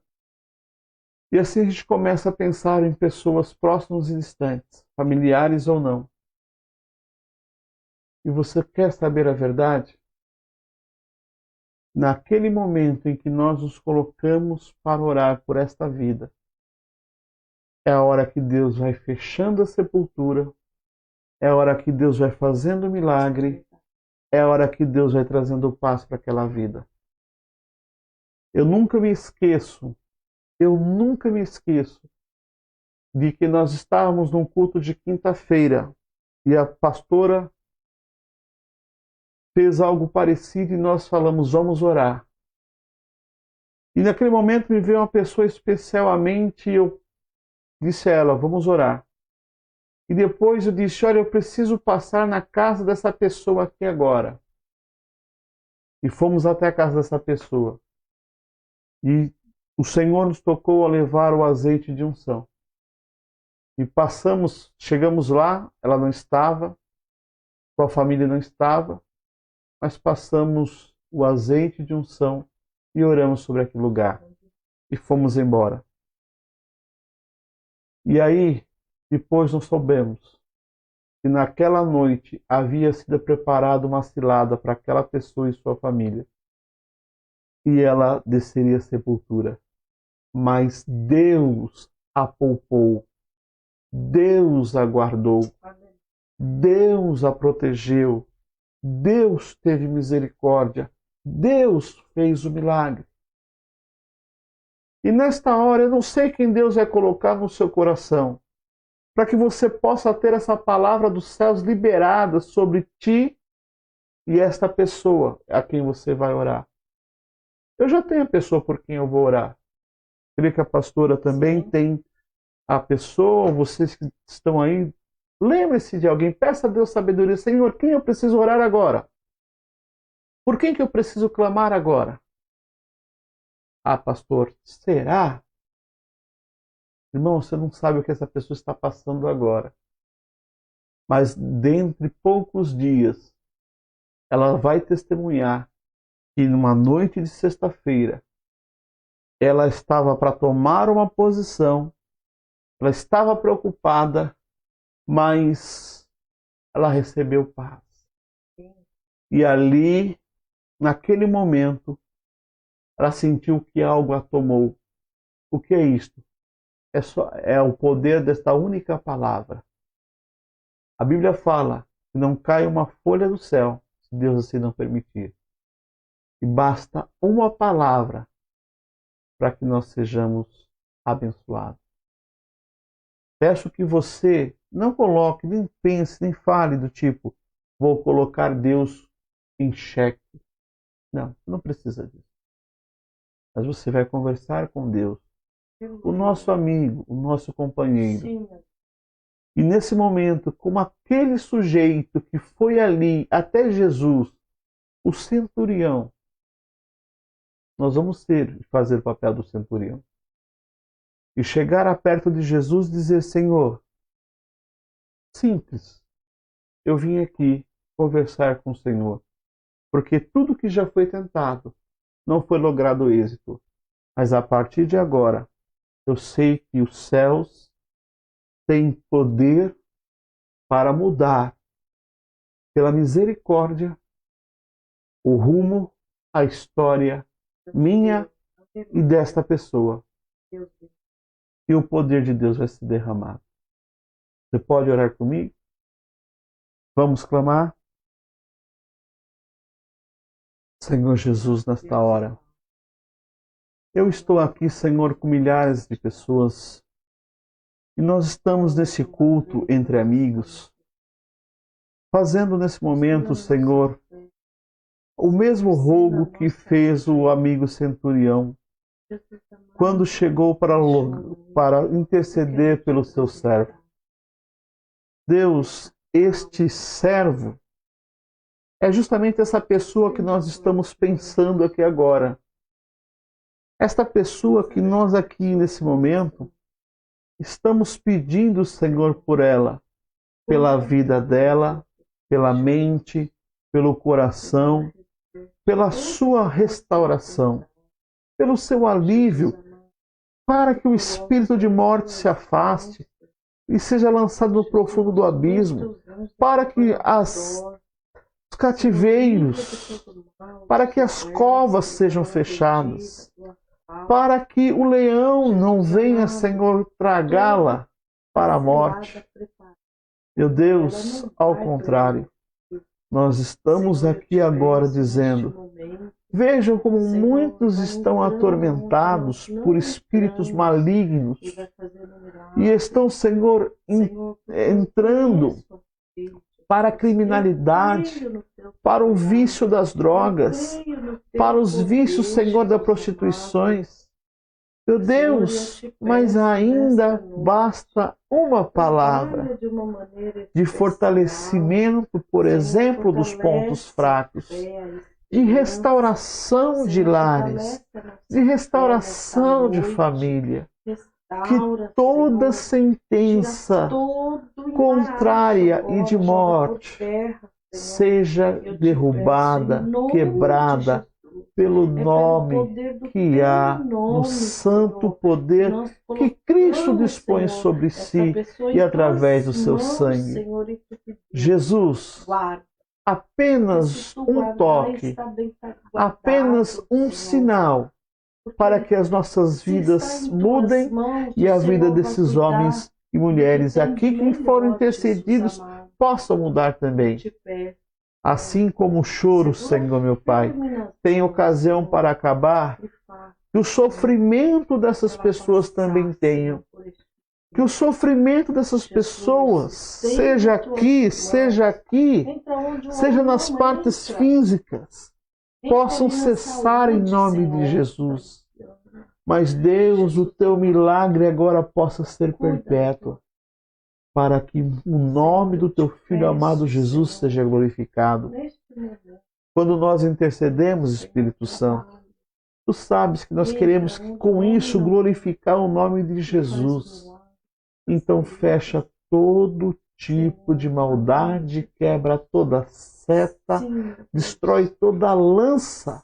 E assim a gente começa a pensar em pessoas próximas e distantes, familiares ou não. E você quer saber a verdade? Naquele momento em que nós nos colocamos para orar por esta vida, é a hora que Deus vai fechando a sepultura, é a hora que Deus vai fazendo o milagre, é a hora que Deus vai trazendo paz para aquela vida. Eu nunca me esqueço de que nós estávamos num culto de quinta-feira e a pastora fez algo parecido e nós falamos, vamos orar. E naquele momento me veio uma pessoa especial à mente e eu disse a ela, vamos orar. E depois eu disse, olha, eu preciso passar na casa dessa pessoa aqui agora. E fomos até a casa dessa pessoa. E o Senhor nos tocou a levar o azeite de unção. E chegamos lá, ela não estava, sua família não estava, mas passamos o azeite de unção e oramos sobre aquele lugar. E fomos embora. E aí, depois nós soubemos que naquela noite havia sido preparada uma cilada para aquela pessoa e sua família. E ela desceria à sepultura. Mas Deus a poupou. Deus a guardou. Deus a protegeu. Deus teve misericórdia. Deus fez o milagre. E nesta hora, eu não sei quem Deus vai colocar no seu coração, para que você possa ter essa palavra dos céus liberada sobre ti e esta pessoa a quem você vai orar. Eu já tenho a pessoa por quem eu vou orar. Creio que a pastora também tem a pessoa, vocês que estão aí, lembre-se de alguém, peça a Deus sabedoria. Senhor, quem eu preciso orar agora? Por quem que eu preciso clamar agora? Ah, pastor, será? Irmão, você não sabe o que essa pessoa está passando agora. Mas dentre poucos dias, ela vai testemunhar que numa noite de sexta-feira, ela estava para tomar uma posição, ela estava preocupada, mas ela recebeu paz. E ali, naquele momento, ela sentiu que algo a tomou. O que é isto? É o poder desta única palavra. A Bíblia fala que não cai uma folha do céu, se Deus assim não permitir. E basta uma palavra para que nós sejamos abençoados. Peço que você não coloque, nem pense, nem fale do tipo, vou colocar Deus em xeque. Não, não precisa disso. Mas você vai conversar com Deus, o nosso amigo, o nosso companheiro. E nesse momento, como aquele sujeito que foi ali até Jesus, o centurião, nós vamos fazer o papel do centurião. E chegar perto de Jesus e dizer, Senhor, simples, eu vim aqui conversar com o Senhor, porque tudo que já foi tentado não foi logrado êxito. Mas a partir de agora, eu sei que os céus têm poder para mudar, pela misericórdia, o rumo, a história minha e desta pessoa. E o poder de Deus vai se derramar. Você pode orar comigo? Vamos clamar? Senhor Jesus, nesta hora, eu estou aqui, Senhor, com milhares de pessoas e nós estamos nesse culto entre amigos, fazendo nesse momento, Senhor, o mesmo rogo que fez o amigo centurião quando chegou para interceder pelo seu servo. Deus, este servo é justamente essa pessoa que nós estamos pensando aqui agora. Esta pessoa que nós aqui nesse momento estamos pedindo, Senhor, por ela, pela vida dela, pela mente, pelo coração, pela sua restauração, pelo seu alívio, para que o espírito de morte se afaste e seja lançado no profundo do abismo, para que os cativeiros, para que as covas sejam fechadas, para que o leão não venha, Senhor, tragá-la para a morte. Meu Deus, ao contrário, nós estamos aqui agora dizendo, vejam como muitos estão atormentados por espíritos malignos e estão, Senhor, entrando para a criminalidade, para o vício das drogas, para os vícios, Senhor, das prostituições. Meu Deus, mas ainda basta uma palavra de fortalecimento, por exemplo, dos pontos fracos, de restauração de lares, de restauração de família, que toda sentença contrária e de morte seja derrubada, quebrada, pelo nome que há no santo poder que Cristo dispõe sobre si e através do seu sangue. Jesus, apenas um toque, apenas um sinal para que as nossas vidas mudem e a vida desses homens e mulheres aqui que foram intercedidos possam mudar também. Assim como o choro, Senhor meu Pai, tem ocasião para acabar, que o sofrimento dessas pessoas também tenham. Que o sofrimento dessas pessoas, seja aqui, seja nas partes físicas, possam cessar em nome de Jesus. Mas Deus, o teu milagre agora possa ser perpétuo, para que o nome do teu Filho amado Jesus seja glorificado. Quando nós intercedemos, Espírito Santo, tu sabes que nós queremos com isso glorificar o nome de Jesus. Então fecha todo tipo de maldade, quebra toda seta, destrói toda lança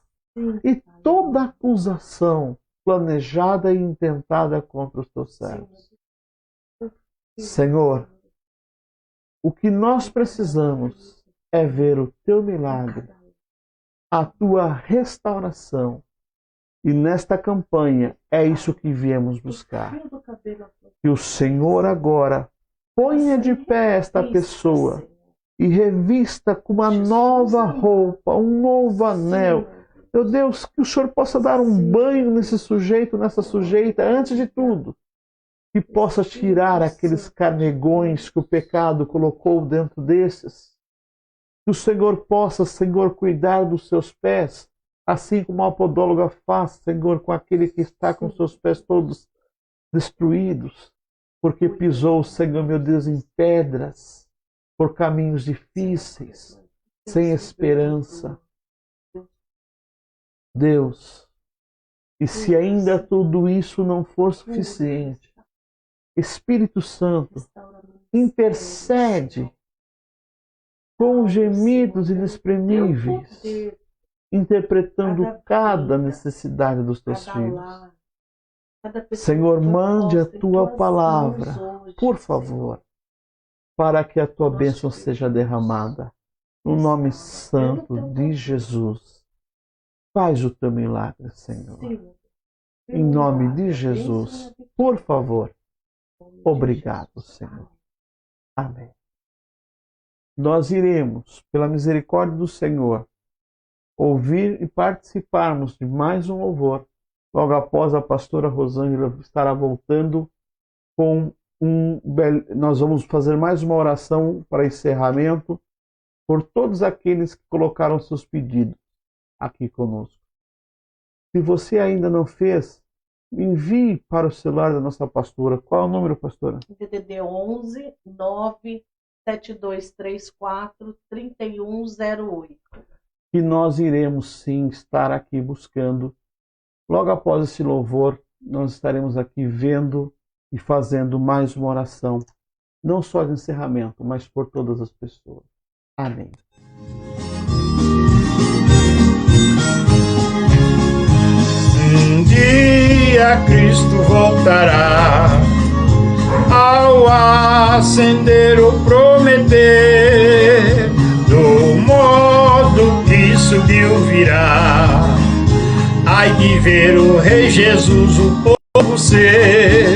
e toda acusação planejada e intentada contra os teus servos. Senhor, o que nós precisamos é ver o teu milagre, a tua restauração. E nesta campanha é isso que viemos buscar. Que o Senhor agora ponha de pé esta pessoa e revista com uma nova roupa, um novo anel. Meu Deus, que o Senhor possa dar um banho nesse sujeito, nessa sujeita, antes de tudo. Que possa tirar aqueles carnegões que o pecado colocou dentro desses. Que o Senhor possa, Senhor, cuidar dos seus pés, assim como a podóloga faz, Senhor, com aquele que está com seus pés todos destruídos, porque pisou, Senhor, meu Deus, em pedras, por caminhos difíceis, sem esperança. Deus, e se ainda tudo isso não for suficiente, Espírito Santo, intercede com gemidos inexprimíveis, interpretando cada necessidade dos teus filhos. Senhor, mande a tua palavra, por favor, para que a tua bênção seja derramada. No nome santo de Jesus, faz o teu milagre, Senhor. Em nome de Jesus, por favor. Obrigado, Senhor. Amém. Nós iremos, pela misericórdia do Senhor, ouvir e participarmos de mais um louvor. Logo após a pastora Rosângela estará voltando com nós vamos fazer mais uma oração para encerramento por todos aqueles que colocaram seus pedidos aqui conosco. Se você ainda não fez, envie para o celular da nossa pastora. Qual é o número, pastora? DDD 11 97234 3108. E nós iremos sim estar aqui buscando. Logo após esse louvor, nós estaremos aqui vendo e fazendo mais uma oração, não só de encerramento, mas por todas as pessoas. Amém. Um dia Cristo voltará, ao acender o prometer, do modo que subiu virá. Ai de ver o Rei Jesus, o povo ser.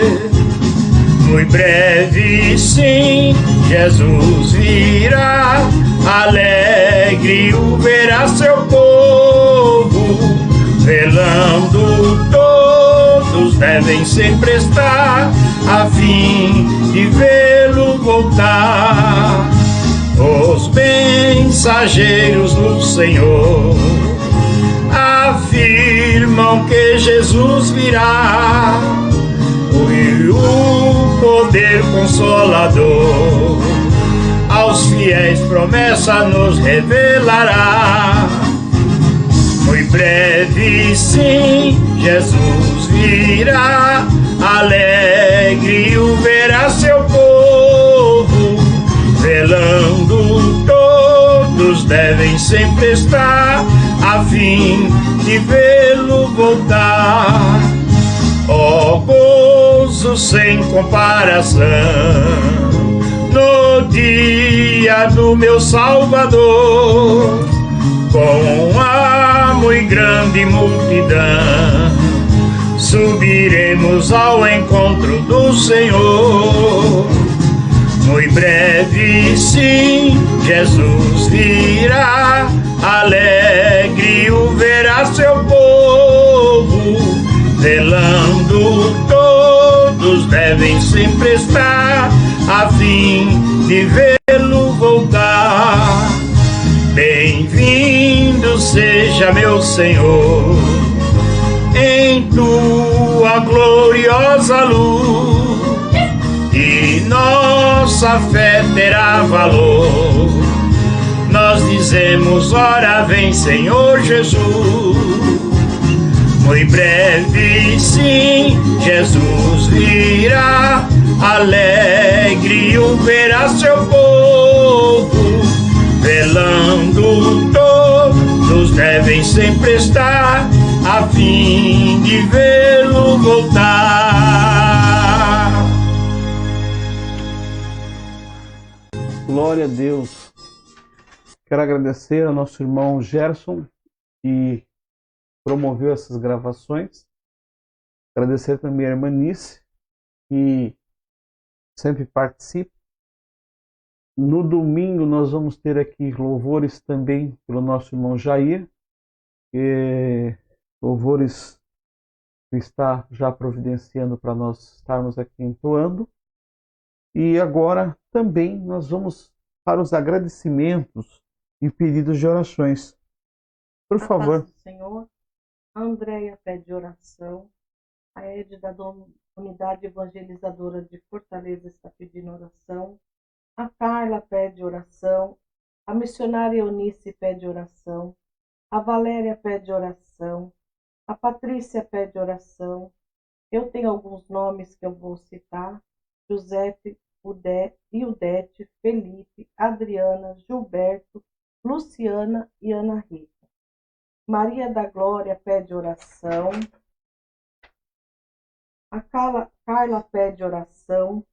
Muito breve, sim, Jesus virá, alegre o verá seu povo, velando todos devem sempre estar, a fim de vê-lo voltar. Os mensageiros do Senhor afirmam que Jesus virá, e o poder consolador aos fiéis promessa nos revelará. Muito breve, sim, Jesus virá, alegre o verá seu povo, velando todos devem sempre estar, a fim de vê-lo voltar. Ó gozo sem comparação, no dia do meu Salvador, com a muito grande multidão, subiremos ao encontro do Senhor. Muito breve, sim, Jesus virá, alegre o verá seu povo, sempre estar, a fim de vê-lo voltar. Bem-vindo seja meu Senhor, em tua gloriosa luz, e nossa fé terá valor. Nós dizemos, ora vem Senhor Jesus. Muito breve sim, Jesus virá, alegre o verá seu povo, velando todos devem sempre estar, a fim de vê-lo voltar. Glória a Deus. Quero agradecer ao nosso irmão Gerson, que promoveu essas gravações. Agradecer também a irmã Nice, que sempre participa. No domingo nós vamos ter aqui louvores também pelo nosso irmão Jair. Louvores que está já providenciando para nós estarmos aqui entoando. E agora também nós vamos para os agradecimentos e pedidos de orações. Por favor. Paz do Senhor. A Andréia pede oração. A Ed da Unidade Evangelizadora de Fortaleza está pedindo oração. A Carla pede oração. A missionária Eunice pede oração. A Valéria pede oração. A Patrícia pede oração. Eu tenho alguns nomes que eu vou citar. Giuseppe, Ildete, Felipe, Adriana, Gilberto, Luciana e Ana Rita. Maria da Glória pede oração. A Carla pede oração.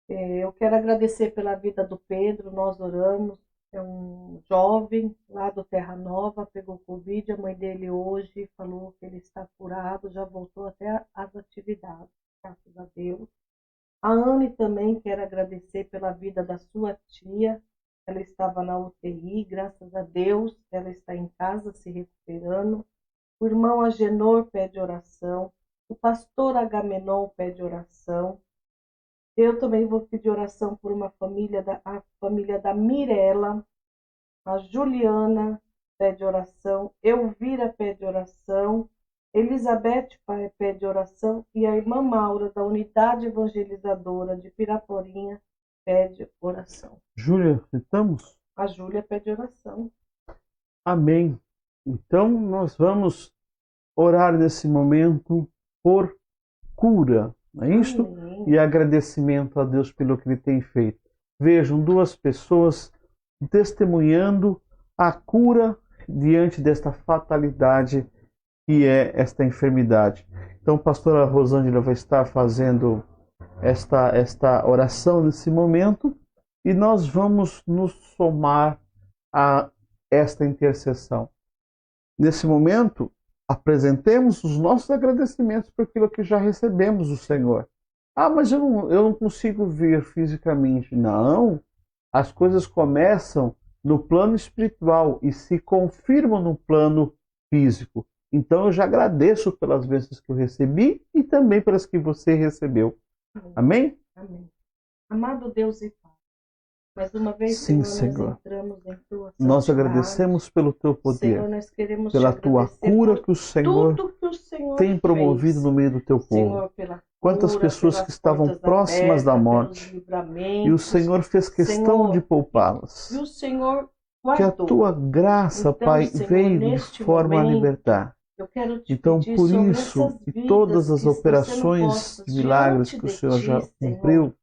Eu quero agradecer pela vida do Pedro, nós oramos. É um jovem lá do Terra Nova, pegou Covid. A mãe dele hoje falou que ele está curado, já voltou até às atividades, graças a Deus. A Anne também quero agradecer pela vida da sua tia. Ela estava na UTI, graças a Deus, ela está em casa se recuperando. O irmão Agenor pede oração. O pastor Agamenon pede oração. Eu também vou pedir oração por uma família, a família da Mirella. A Juliana pede oração. Elvira pede oração. Elizabeth pede oração. E a irmã Maura, da Unidade Evangelizadora de Piraporinha, pede oração. Júlia, citamos? A Júlia pede oração. Amém. Então nós vamos orar nesse momento por cura, não é isto? Amém. E agradecimento a Deus pelo que Ele tem feito. Vejam, duas pessoas testemunhando a cura diante desta fatalidade que é esta enfermidade. Então a pastora Rosângela vai estar fazendo esta oração nesse momento, e nós vamos nos somar a esta intercessão. Nesse momento, apresentemos os nossos agradecimentos por aquilo que já recebemos do Senhor. Ah, mas eu não consigo ver fisicamente. Não, as coisas começam no plano espiritual e se confirmam no plano físico. Então eu já agradeço pelas bênçãos que eu recebi e também pelas que você recebeu. Amém? Amém. Amado Deus e Pai, mais uma vez, Sim, Senhor, nós entramos em Tua Nós santidade. agradecemos pelo Teu poder, Senhor, nós queremos pela te Tua agradecer cura por que o Senhor tudo que o Senhor tem promovido fez. no meio do Teu povo. Senhor, pela Quantas cura, pessoas pelas que estavam portas próximas da abertas, morte, pelos livramentos. e o Senhor fez questão Senhor, de poupá-las. E o Senhor Que a guardou. Tua graça, Então, Pai, Senhor, veio de neste forma a momento, libertar. Eu quero te Então, pedir por sobre isso, essas e vidas todas as que estão operações, sendo postas milagres diante que o de Senhor já ti, cumpriu,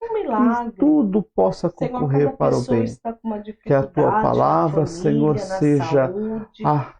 um milagre. que tudo possa Senhor, concorrer cada para o pessoa bem. está com uma Que a dificuldade Tua na palavra, família, Senhor, na seja saúde. a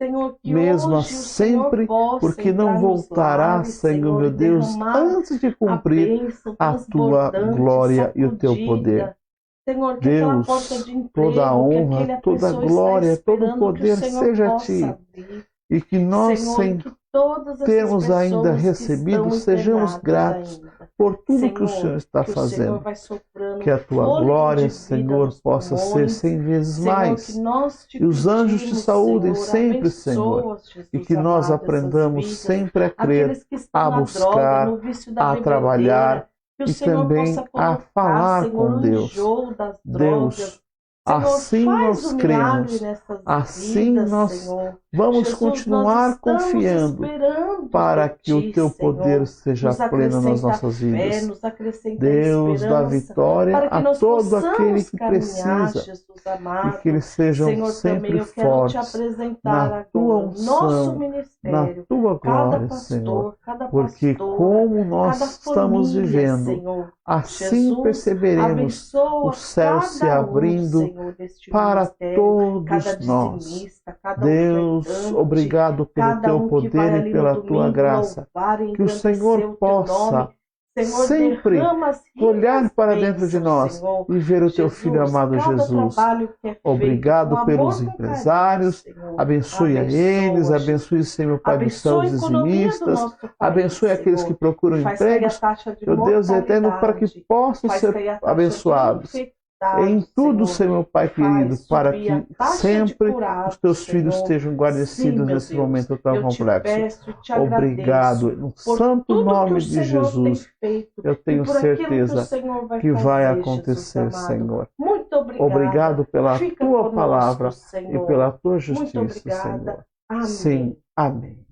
Senhor, que mesma hoje o Senhor sempre, possa porque não entrar nos voltará, lares, Senhor, meu e Deus, derramar antes de a cumprir bênção a Tua transbordante, glória e o Teu sacudida. poder. Senhor, que aquela Deus, porta de emprego, toda a que honra, aquela toda a pessoa glória, está todo o esperando, que o poder Senhor seja a possa Ti. abrir. E que nós, Senhor, sem que todas essas termos ainda pessoas que recebido, estão sejamos internadas gratos ainda. por tudo Senhor, que o Senhor está que o Senhor fazendo. vai soprando Que a tua fôlego glória, de vida Senhor, nos possa ser pulmões. 100 vezes Senhor, mais. que nós te E os anjos te pedimos, saúdem Senhor, sempre, Senhor. abençoa, E Jesus que nós amado, essas aprendamos vidas, sempre a crer, aqueles que estão a na droga, buscar, no vício da a trabalhar bebedeira, que o e Senhor também possa a colocar, falar Senhor, com o Deus. enjoo das drogas. Deus, Senhor, assim faz nós o milagre cremos, nessas assim vidas, nós Senhor. vamos Jesus, continuar nós estamos confiando esperando para de que o Ti, teu poder Senhor. seja Nos pleno nas acrescenta nossas fé, vidas. nos acrescenta Deus dá esperança, vitória para que a nós todo aquele possamos que caminhar, precisa Jesus e amado. que eles sejam Senhor, também sempre eu quero te fortes apresentar na tua agora o nosso unção, na ministério, tua cada glória, Senhor. pastor, cada Porque pastora, como nós cada estamos família, vivendo, Senhor. assim Jesus, perceberemos o abençoa céu se cada um, abrindo Senhor, deste para ministério, cada todos nós. dizimista, cada Deus, ofertante, obrigado pelo cada teu um que poder vai e ali pela no tua domingo graça. louvar e Que o engrandecer Senhor o teu possa nome. Senhor, sempre derrama as olhar ricas para dentro de bênçãos, nós Senhor. e ver o teu Jesus, Filho amado cada Jesus. trabalho que é feito com Obrigado amor, pelos com carinho, empresários. Senhor. Abençoe a eles, Abençoa, abençoe, Jesus. Senhor Pai do céu, os Abençoa a economia do dizimistas, nosso país, abençoe aqueles que Senhor. procuram E faz cair a empregos, taxa de meu Deus eterno, para que mortalidade, possam faz ser cair a taxa abençoados de enfermidade, em tudo, Senhor. Senhor Pai E querido, faz para subir a que taxa de sempre os curados, teus filhos Senhor. estejam Sim, guarnecidos meu nesse Deus, momento tão eu te complexo. peço e te Obrigado, agradeço no por santo tudo que nome o de Senhor tem Jesus, feito eu e tenho por aquilo que o certeza Senhor vai que vai fazer, Jesus acontecer, amado. Senhor. Muito obrigada. Obrigado pela Fica tua conosco, palavra e Senhor. pela tua Muito justiça, obrigada. Senhor. Amém. Sim, amém.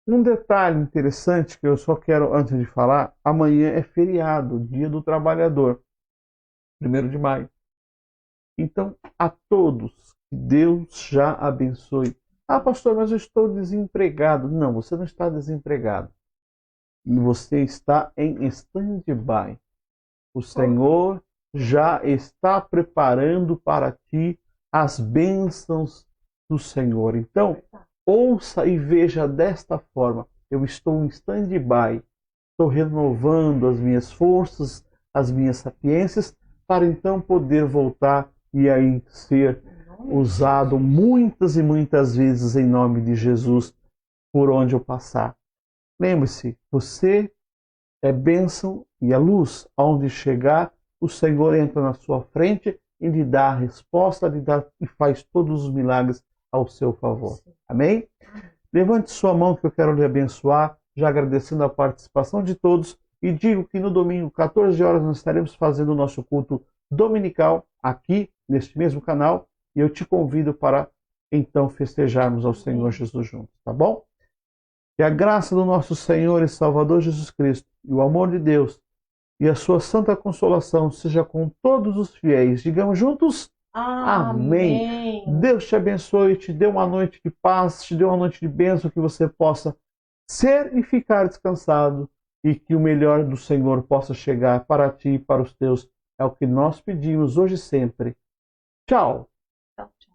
Um detalhe interessante que eu só quero, antes de falar, amanhã é feriado, Dia do Trabalhador, 1º de maio. Então, a todos, que Deus já abençoe. Ah, pastor, mas eu estou desempregado. Não, você não está desempregado. Você está em stand-by. O Senhor já está preparando para ti as bênçãos do Senhor. Então, ouça e veja desta forma. Eu estou em stand-by. Estou renovando as minhas forças, as minhas sapiências, para então poder voltar e aí ser usado muitas e muitas vezes em nome de Jesus por onde eu passar. Lembre-se, você é bênção e a luz. Aonde chegar, o Senhor entra na sua frente e lhe dá a resposta, lhe dá e faz todos os milagres ao seu favor. Amém? Levante sua mão que eu quero lhe abençoar, já agradecendo a participação de todos, e digo que no domingo, 14 horas, nós estaremos fazendo o nosso culto dominical aqui, neste mesmo canal, e eu te convido para então festejarmos ao Senhor Jesus juntos, tá bom? Que a graça do nosso Senhor e Salvador Jesus Cristo, e o amor de Deus, e a sua santa consolação seja com todos os fiéis. Digamos juntos, amém. Deus te abençoe, te dê uma noite de paz, te dê uma noite de bênção, que você possa ser e ficar descansado, e que o melhor do Senhor possa chegar para ti e para os teus. É o que nós pedimos hoje e sempre. Tchau. Tchau, tchau.